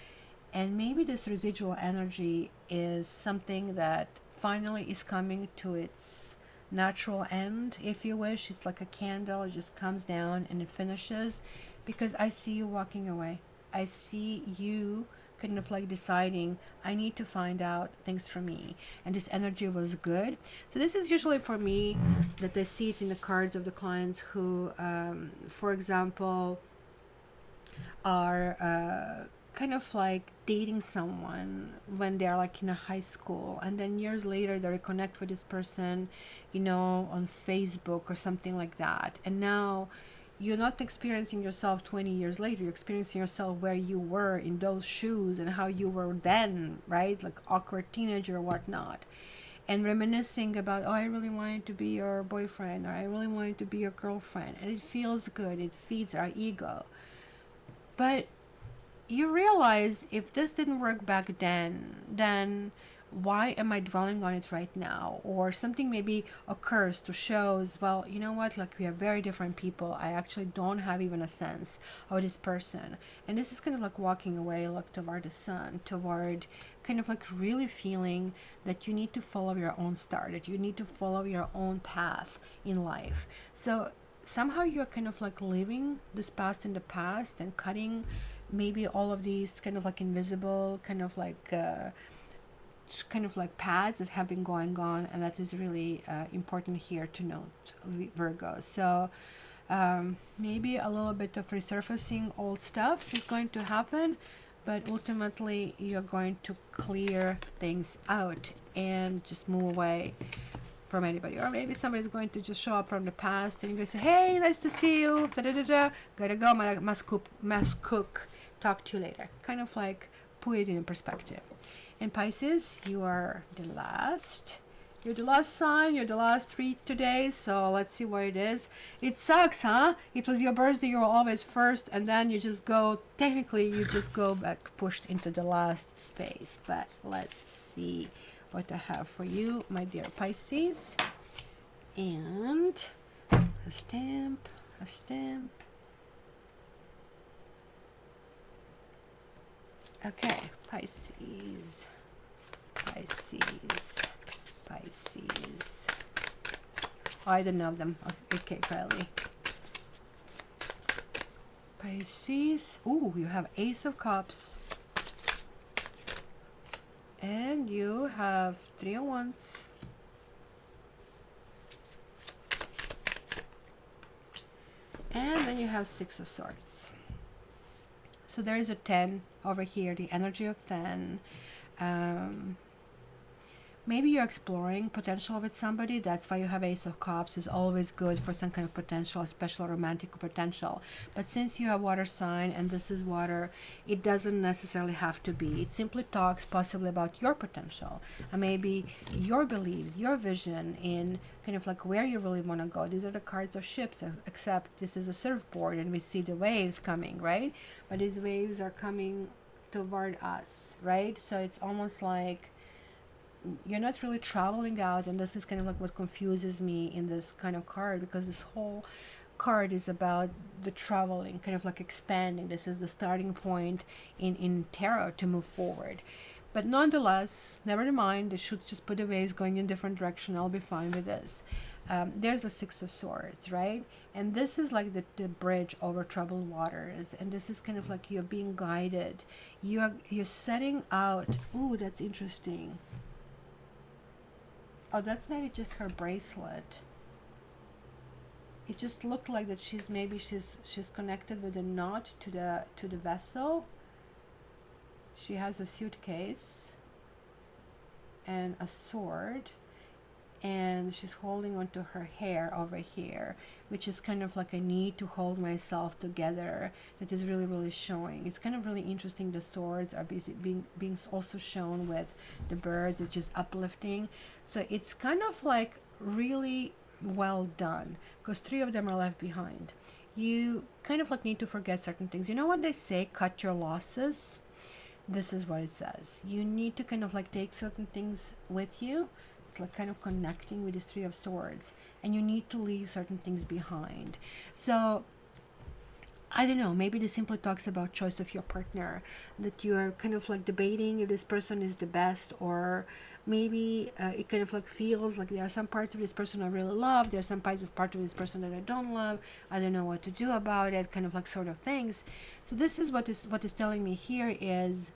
And maybe this residual energy is something that finally is coming to its natural end, if you It's like a candle, it just comes down and it finishes, because I see you walking away. I see you kind of like deciding, I need to find out things for me, and this energy was good. So this is usually for me that I see it in the cards of the clients who for example are kind of like dating someone when they're like in a high school, and then years later they reconnect with this person, you know, on Facebook or something like that, and now you're not experiencing yourself 20 years later, you're experiencing yourself where you were in those shoes and how you were then, right? Like awkward teenager or whatnot, and reminiscing about, oh, I really wanted to be your boyfriend, or I really wanted to be your girlfriend, and it feels good, it feeds our ego. But you realize, if this didn't work back then why am I dwelling on it right now? Or something maybe occurs to shows, well, you know what, like we are very different people, I actually don't have even a sense of this person. And this is kind of like walking away, look toward the sun, toward kind of like really feeling that you need to follow your own star, that you need to follow your own path in life. So somehow you're kind of like living this past in the past and cutting maybe all of these kind of like invisible kind of like paths that have been going on, and that is really important here to note, Virgo. So maybe a little bit of resurfacing old stuff is going to happen, but ultimately you're going to clear things out and just move away from anybody. Or maybe somebody's going to just show up from the past and you're going to say, hey, nice to see you, da da da da, gotta go, must cook, talk to you later. Kind of like put it in perspective. And Pisces, you are the last. You're the last sign. You're the last read today. So let's see what it is. It sucks, huh? It was your birthday. You were always first, and then you just go. Technically, you just go back, pushed into the last space. But let's see what I have for you, my dear Pisces. And a stamp, a stamp. Okay, Pisces, Pisces, Pisces. Oh, I don't know them. Okay, Kylie. Pisces. Ooh, you have Ace of Cups. And you have Three of Wands. And then you have Six of Swords. So there is a 10 over here, the energy of 10. Maybe you're exploring potential with somebody. That's why you have Ace of Cups. Is always good for some kind of potential, especially romantic potential. But since you have water sign and this is water, it doesn't necessarily have to be. It simply talks possibly about your potential and maybe your beliefs, your vision in kind of like where you really want to go. These are the cards of ships, except this is a surfboard and we see the waves coming, right? But these waves are coming toward us, right? So it's almost like you're not really traveling out, and this is kind of like what confuses me in this kind of card, because this whole card is about the traveling, kind of like expanding. This is the starting point in tarot to move forward. But nonetheless, never mind, they should just put the waves going in different direction. I'll be fine with this. There's the Six of Swords, right? And this is like the bridge over troubled waters, and this is kind of like you're being guided. You're setting out. Ooh, that's interesting. Oh, that's maybe just her bracelet. It just looked like that she's connected with a knot to the vessel. She has a suitcase and a sword, and she's holding onto her hair over here, which is kind of like I need to hold myself together. That is really, really showing. It's kind of really interesting. The swords are being also shown with the birds. It's just uplifting. So it's kind of like really well done, because three of them are left behind. You kind of like need to forget certain things. You know what they say, cut your losses? This is what it says. You need to kind of like take certain things with you. It's like kind of connecting with this Three of Swords, and you need to leave certain things behind. So I don't know, maybe this simply talks about choice of your partner, that you're kind of like debating if this person is the best, or maybe it kind of like feels like there are some parts of this person I really love, there are some part of this person that I don't love, I don't know what to do about it, kind of like sort of things. So this is what is telling me here is,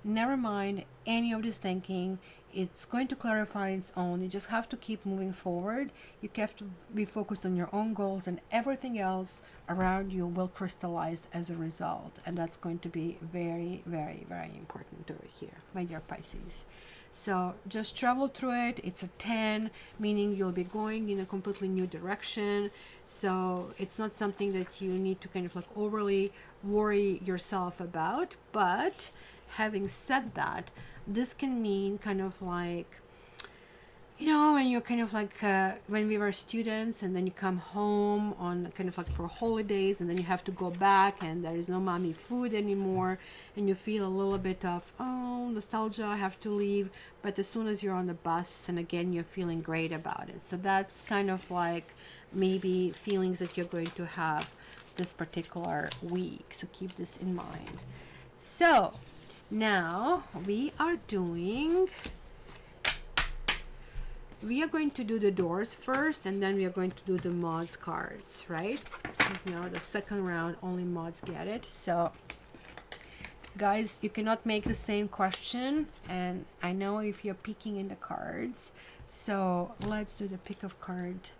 never mind any of this thinking. It's going to clarify its own. You just have to keep moving forward. You have to be focused on your own goals, and everything else around you will crystallize as a result. And that's going to be very, very, very important over here, my dear Pisces. So just travel through it. It's a 10, meaning you'll be going in a completely new direction. So it's not something that you need to kind of like overly worry yourself about. But having said that, this can mean kind of like, you know, when you're kind of like, when we were students and then you come home on kind of like for holidays, and then you have to go back and there is no mommy food anymore, and you feel a little bit of, oh, nostalgia, I have to leave. But as soon as you're on the bus, and again, you're feeling great about it. So that's kind of like maybe feelings that you're going to have this particular week. So keep this in mind. So now we are going to do the doors first, and then we are going to do the mods cards, right? Because now the second round only mods get it. So guys, you cannot make the same question, and I know if you're picking in the cards. So let's do the pick of card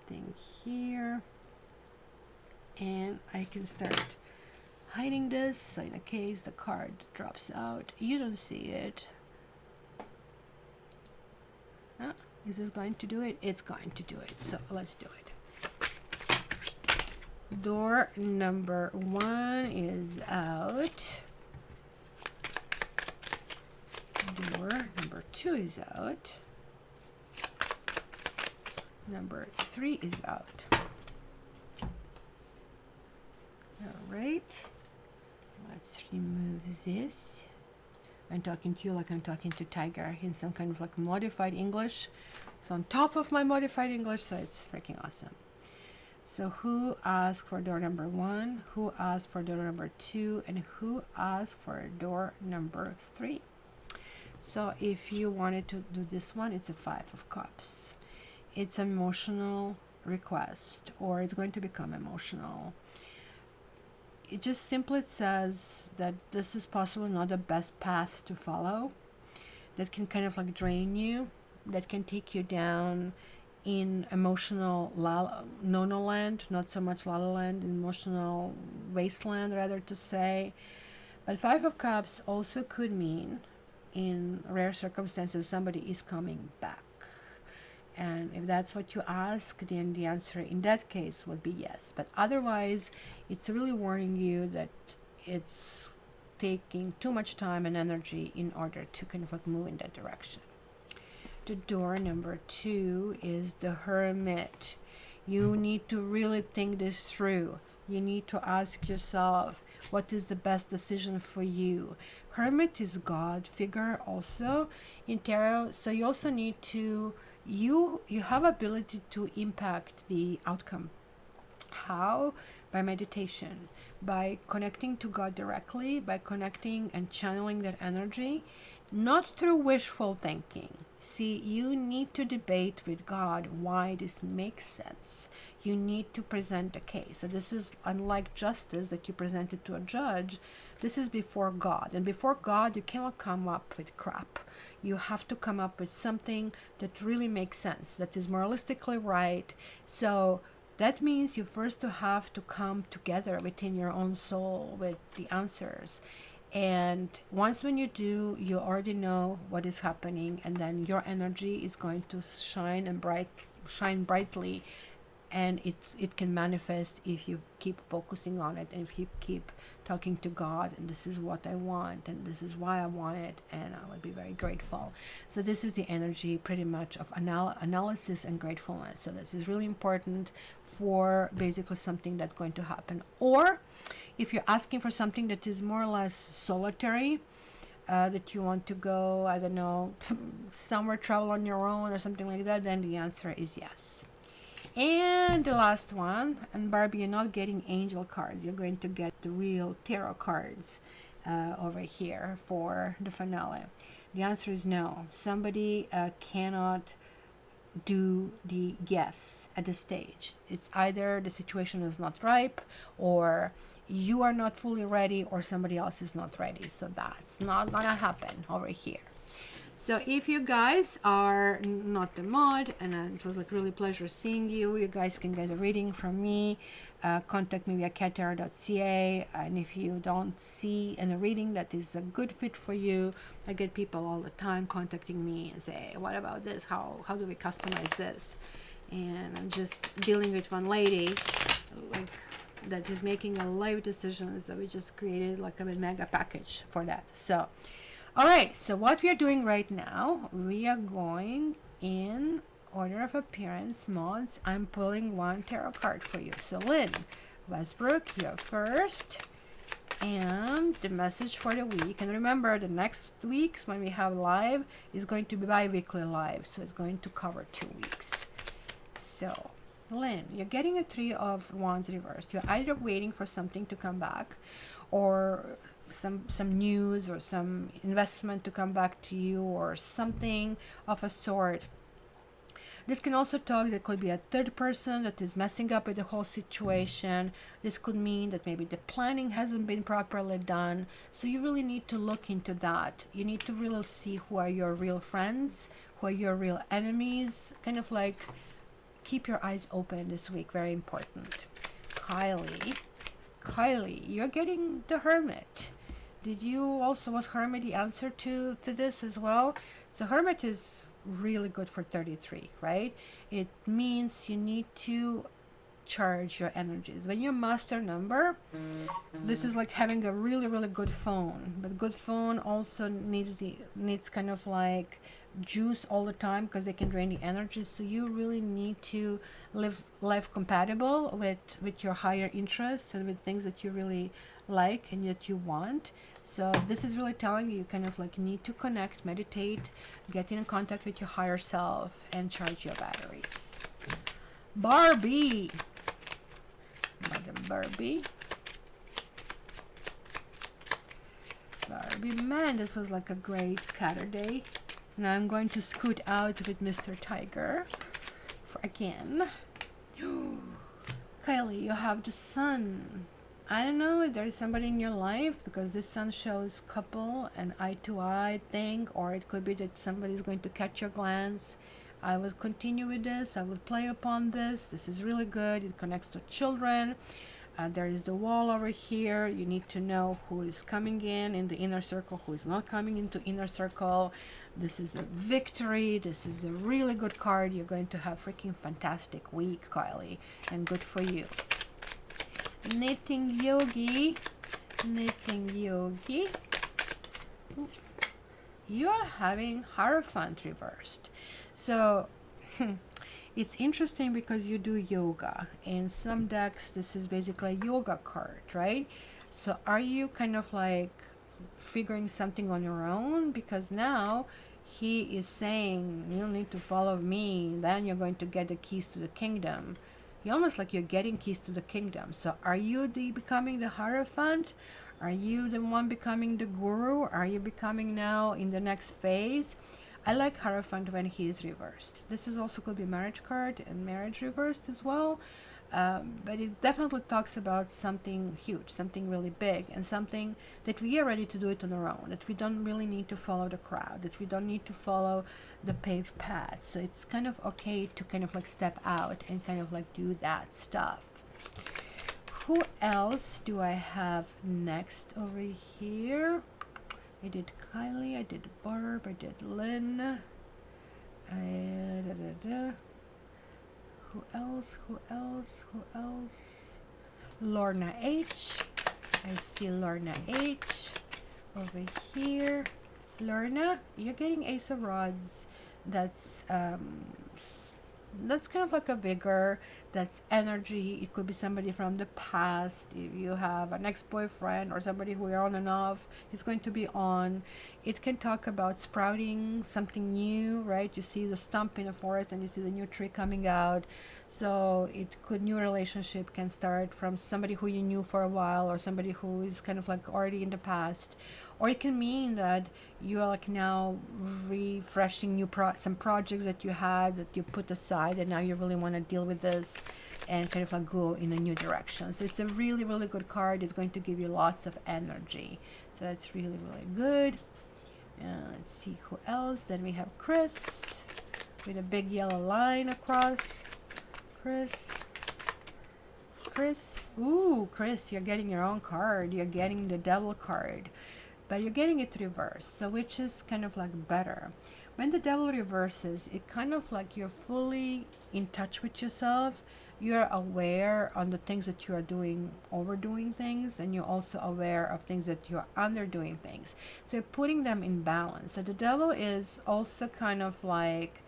thing here, and I can start hiding this, so in a case the card drops out, you don't see it. Is this going to do it? It's going to do it. So let's do it. Door number 1 is out. Door number 2 is out. Number 3 is out. All right. Let's remove this. I'm talking to you like I'm talking to Tiger in some kind of like modified English. So on top of my modified English, so it's freaking awesome. So who asked for door number 1? Who asked for door number 2? And who asked for door number 3? So if you wanted to do this one, it's a 5 of Cups. It's an emotional request, or it's going to become emotional. It just simply says that this is possibly not the best path to follow, that can kind of like drain you, that can take you down in emotional no land, not so much la la land, emotional wasteland rather to say. But 5 of Cups also could mean, in rare circumstances, somebody is coming back. And if that's what you ask, then the answer in that case would be yes. But otherwise, it's really warning you that it's taking too much time and energy in order to kind of like move in that direction. The door number 2 is the Hermit. You need to really think this through. You need to ask yourself, what is the best decision for you? Hermit is God figure also in tarot, so you also need to you have ability to impact the outcome. How? By meditation, by connecting to God directly, by connecting and channeling that energy, not through wishful thinking. See, you need to debate with God why this makes sense. You need to present a case. So this is unlike justice that you presented to a judge. This is before God. And before God, you cannot come up with crap. You have to come up with something that really makes sense, that is moralistically right. So that means you first have to come together within your own soul with the answers. And once when you do, you already know what is happening, and then your energy is going to shine brightly, and it can manifest if you keep focusing on it, and if you keep talking to God, and this is what I want, and this is why I want it, and I would be very grateful. So this is the energy pretty much of analysis and gratefulness. So this is really important for basically something that's going to happen. Or if you're asking for something that is more or less solitary, that you want to go, I don't know, somewhere, travel on your own or something like that, then the answer is yes. And the last one, and Barbie, you're not getting angel cards. You're going to get the real tarot cards over here for the finale. The answer is no. Somebody cannot do the yes at this stage. It's either the situation is not ripe, or you are not fully ready, or somebody else is not ready. So that's not gonna happen over here. So if you guys are not the mod, and it was like really pleasure seeing you, you guys can get a reading from me. Contact me via caturday.ca, and if you don't see in a reading that is a good fit for you, I get people all the time contacting me and say, what about this, how do we customize this? And I'm just dealing with one lady like that is making a life decision, so we just created like a mega package for that. So all right, so what we are doing right now, we are going in order of appearance, mods. I'm pulling one tarot card for you. So Lynn Westbrook, you're first, and the message for the week. And remember, the next weeks when we have live is going to be bi-weekly live, so it's going to cover 2 weeks. So Lynn, you're getting a 3 of Wands reversed. You're either waiting for something to come back, or some news, or some investment to come back to you, or something of a sort. This can also talk, there could be a third person that is messing up with the whole situation. This could mean that maybe the planning hasn't been properly done. So you really need to look into that. You need to really see who are your real friends, who are your real enemies. Kind of like keep your eyes open this week, very important. Kylie, you're getting the Hermit. Did you also, was Hermit the answer to this as well? So Hermit is really good for 33, right? It means you need to charge your energies. When you master number, this is like having a really good phone, but good phone also needs kind of like juice all the time, because they can drain the energy. So you really need to live life compatible with your higher interests and with things that you really like and that you want. So this is really telling you kind of like need to connect, meditate, get in contact with your higher self, and charge your batteries. Barbie, Madam Barbie, man, this was like a great Caturday. Now I'm going to scoot out with Mr. Tiger for again. Kylie, you have the Sun. I don't know if there's somebody in your life, because this Sun shows couple and eye-to-eye thing, or it could be that somebody's going to catch your glance. I will continue with this. I will play upon this. This is really good. It connects to children. There is the wall over here. You need to know who is coming in the inner circle, who is not coming into inner circle. This is a victory. This is a really good card. You're going to have freaking fantastic week, Kylie, and good for you. Knitting Yogi, you are having Hierophant reversed. So it's interesting because you do yoga. In some decks, this is basically a yoga card, right? So are you kind of like figuring something on your own? Because now he is saying you need to follow me, then you're going to get the keys to the kingdom. Almost like you're getting keys to the kingdom. So are you becoming the Hierophant? Are you the one becoming the guru? Are you becoming now in the next phase? I like Hierophant when he is reversed. This is also could be marriage card and marriage reversed as well. But it definitely talks about something huge, something really big, and something that we are ready to do it on our own, that we don't really need to follow the crowd, that we don't need to follow the paved path. So it's kind of okay to kind of like step out and kind of like do that stuff. Who else do I have next over here? I did Kylie, I did Barb, I did Lynn. Who else? Lorna H. I see Lorna H. over here. Lorna, you're getting Ace of Rods. That's that's kind of like a vigor, that's energy. It could be somebody from the past. If you have an ex-boyfriend or somebody who you're on and off, it's going to be on. It can talk about sprouting something new, right? You see the stump in the forest and you see the new tree coming out. So it could, new relationship can start from somebody who you knew for a while, or somebody who is kind of like already in the past. Or it can mean that you are like now refreshing some projects that you had that you put aside, and now you really want to deal with this and kind of like go in a new direction. So it's a really, really good card. It's going to give you lots of energy. So that's really, really good. Let's see who else. Then we have Chris with a big yellow line across. Chris. Ooh, Chris, you're getting your own card. You're getting the Devil card, but you're getting it reversed, so which is kind of like better. When the Devil reverses, it kind of like you're fully in touch with yourself. You're aware on the things that you are doing, overdoing things, and you're also aware of things that you're underdoing things. So you're putting them in balance. So the Devil is also kind of like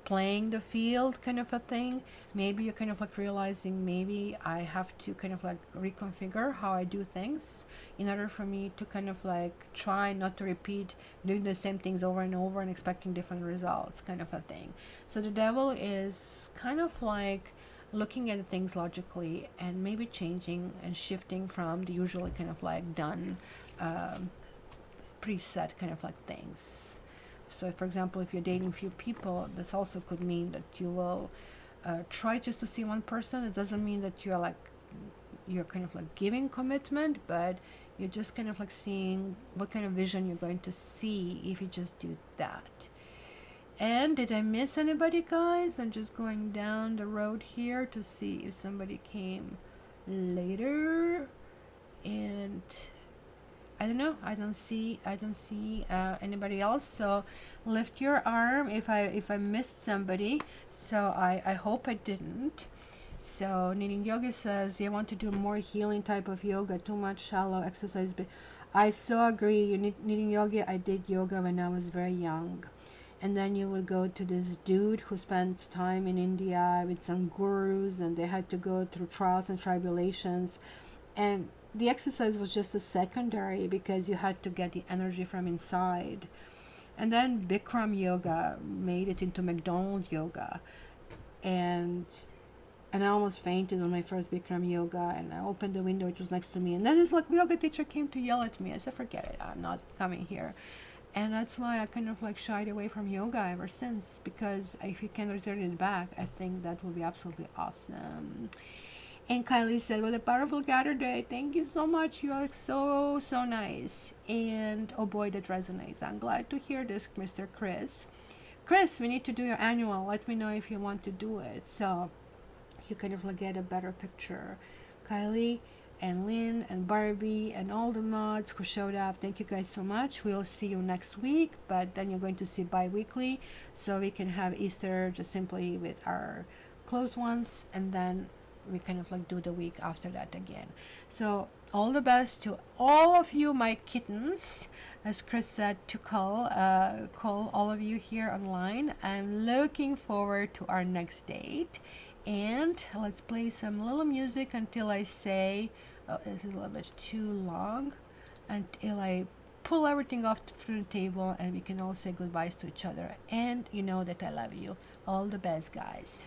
playing the field kind of a thing. Maybe you're kind of like realizing, maybe I have to kind of like reconfigure how I do things in order for me to kind of like try not to repeat doing the same things over and over and expecting different results kind of a thing. So the Devil is kind of like looking at things logically and maybe changing and shifting from the usually kind of like done preset kind of like things. So for example, if you're dating few people, this also could mean that you will try just to see one person. It doesn't mean that you're kind of like giving commitment, but you're just kind of like seeing what kind of vision you're going to see if you just do that. And did I miss anybody, guys? I'm just going down the road here to see if somebody came later. And I don't know. I don't see anybody else. So lift your arm if I missed somebody. So I hope I didn't. So Knitting Yogi says, you want to do more healing type of yoga, too much shallow exercise. But I so agree. Knitting Yogi, I did yoga when I was very young. And then you would go to this dude who spent time in India with some gurus, and they had to go through trials and tribulations. And the exercise was just a secondary because you had to get the energy from inside. And then Bikram yoga made it into McDonald's yoga. And I almost fainted on my first Bikram yoga, and I opened the window which was next to me, and then this like yoga teacher came to yell at me. I said, forget it, I'm not coming here. And that's why I kind of like shied away from yoga ever since, because if you can return it back, I think that would be absolutely awesome. And Kylie said, what a powerful Caturday. Thank you so much. You are so, so nice. And oh boy, that resonates. I'm glad to hear this, Mr. Chris. Chris, we need to do your annual. Let me know if you want to do it, so you kind of like get a better picture. Kylie and Lynn and Barbie and all the mods who showed up, thank you guys so much. We'll see you next week, but then you're going to see bi-weekly, so we can have Easter just simply with our close ones, and then we kind of like do the week after that again. So all the best to all of you, my kittens, as Chris said, to call all of you here online. I'm looking forward to our next date. And let's play some little music until I say, oh, this is a little bit too long, until I pull everything off from the table and we can all say goodbyes to each other. And you know that I love you. All the best, guys.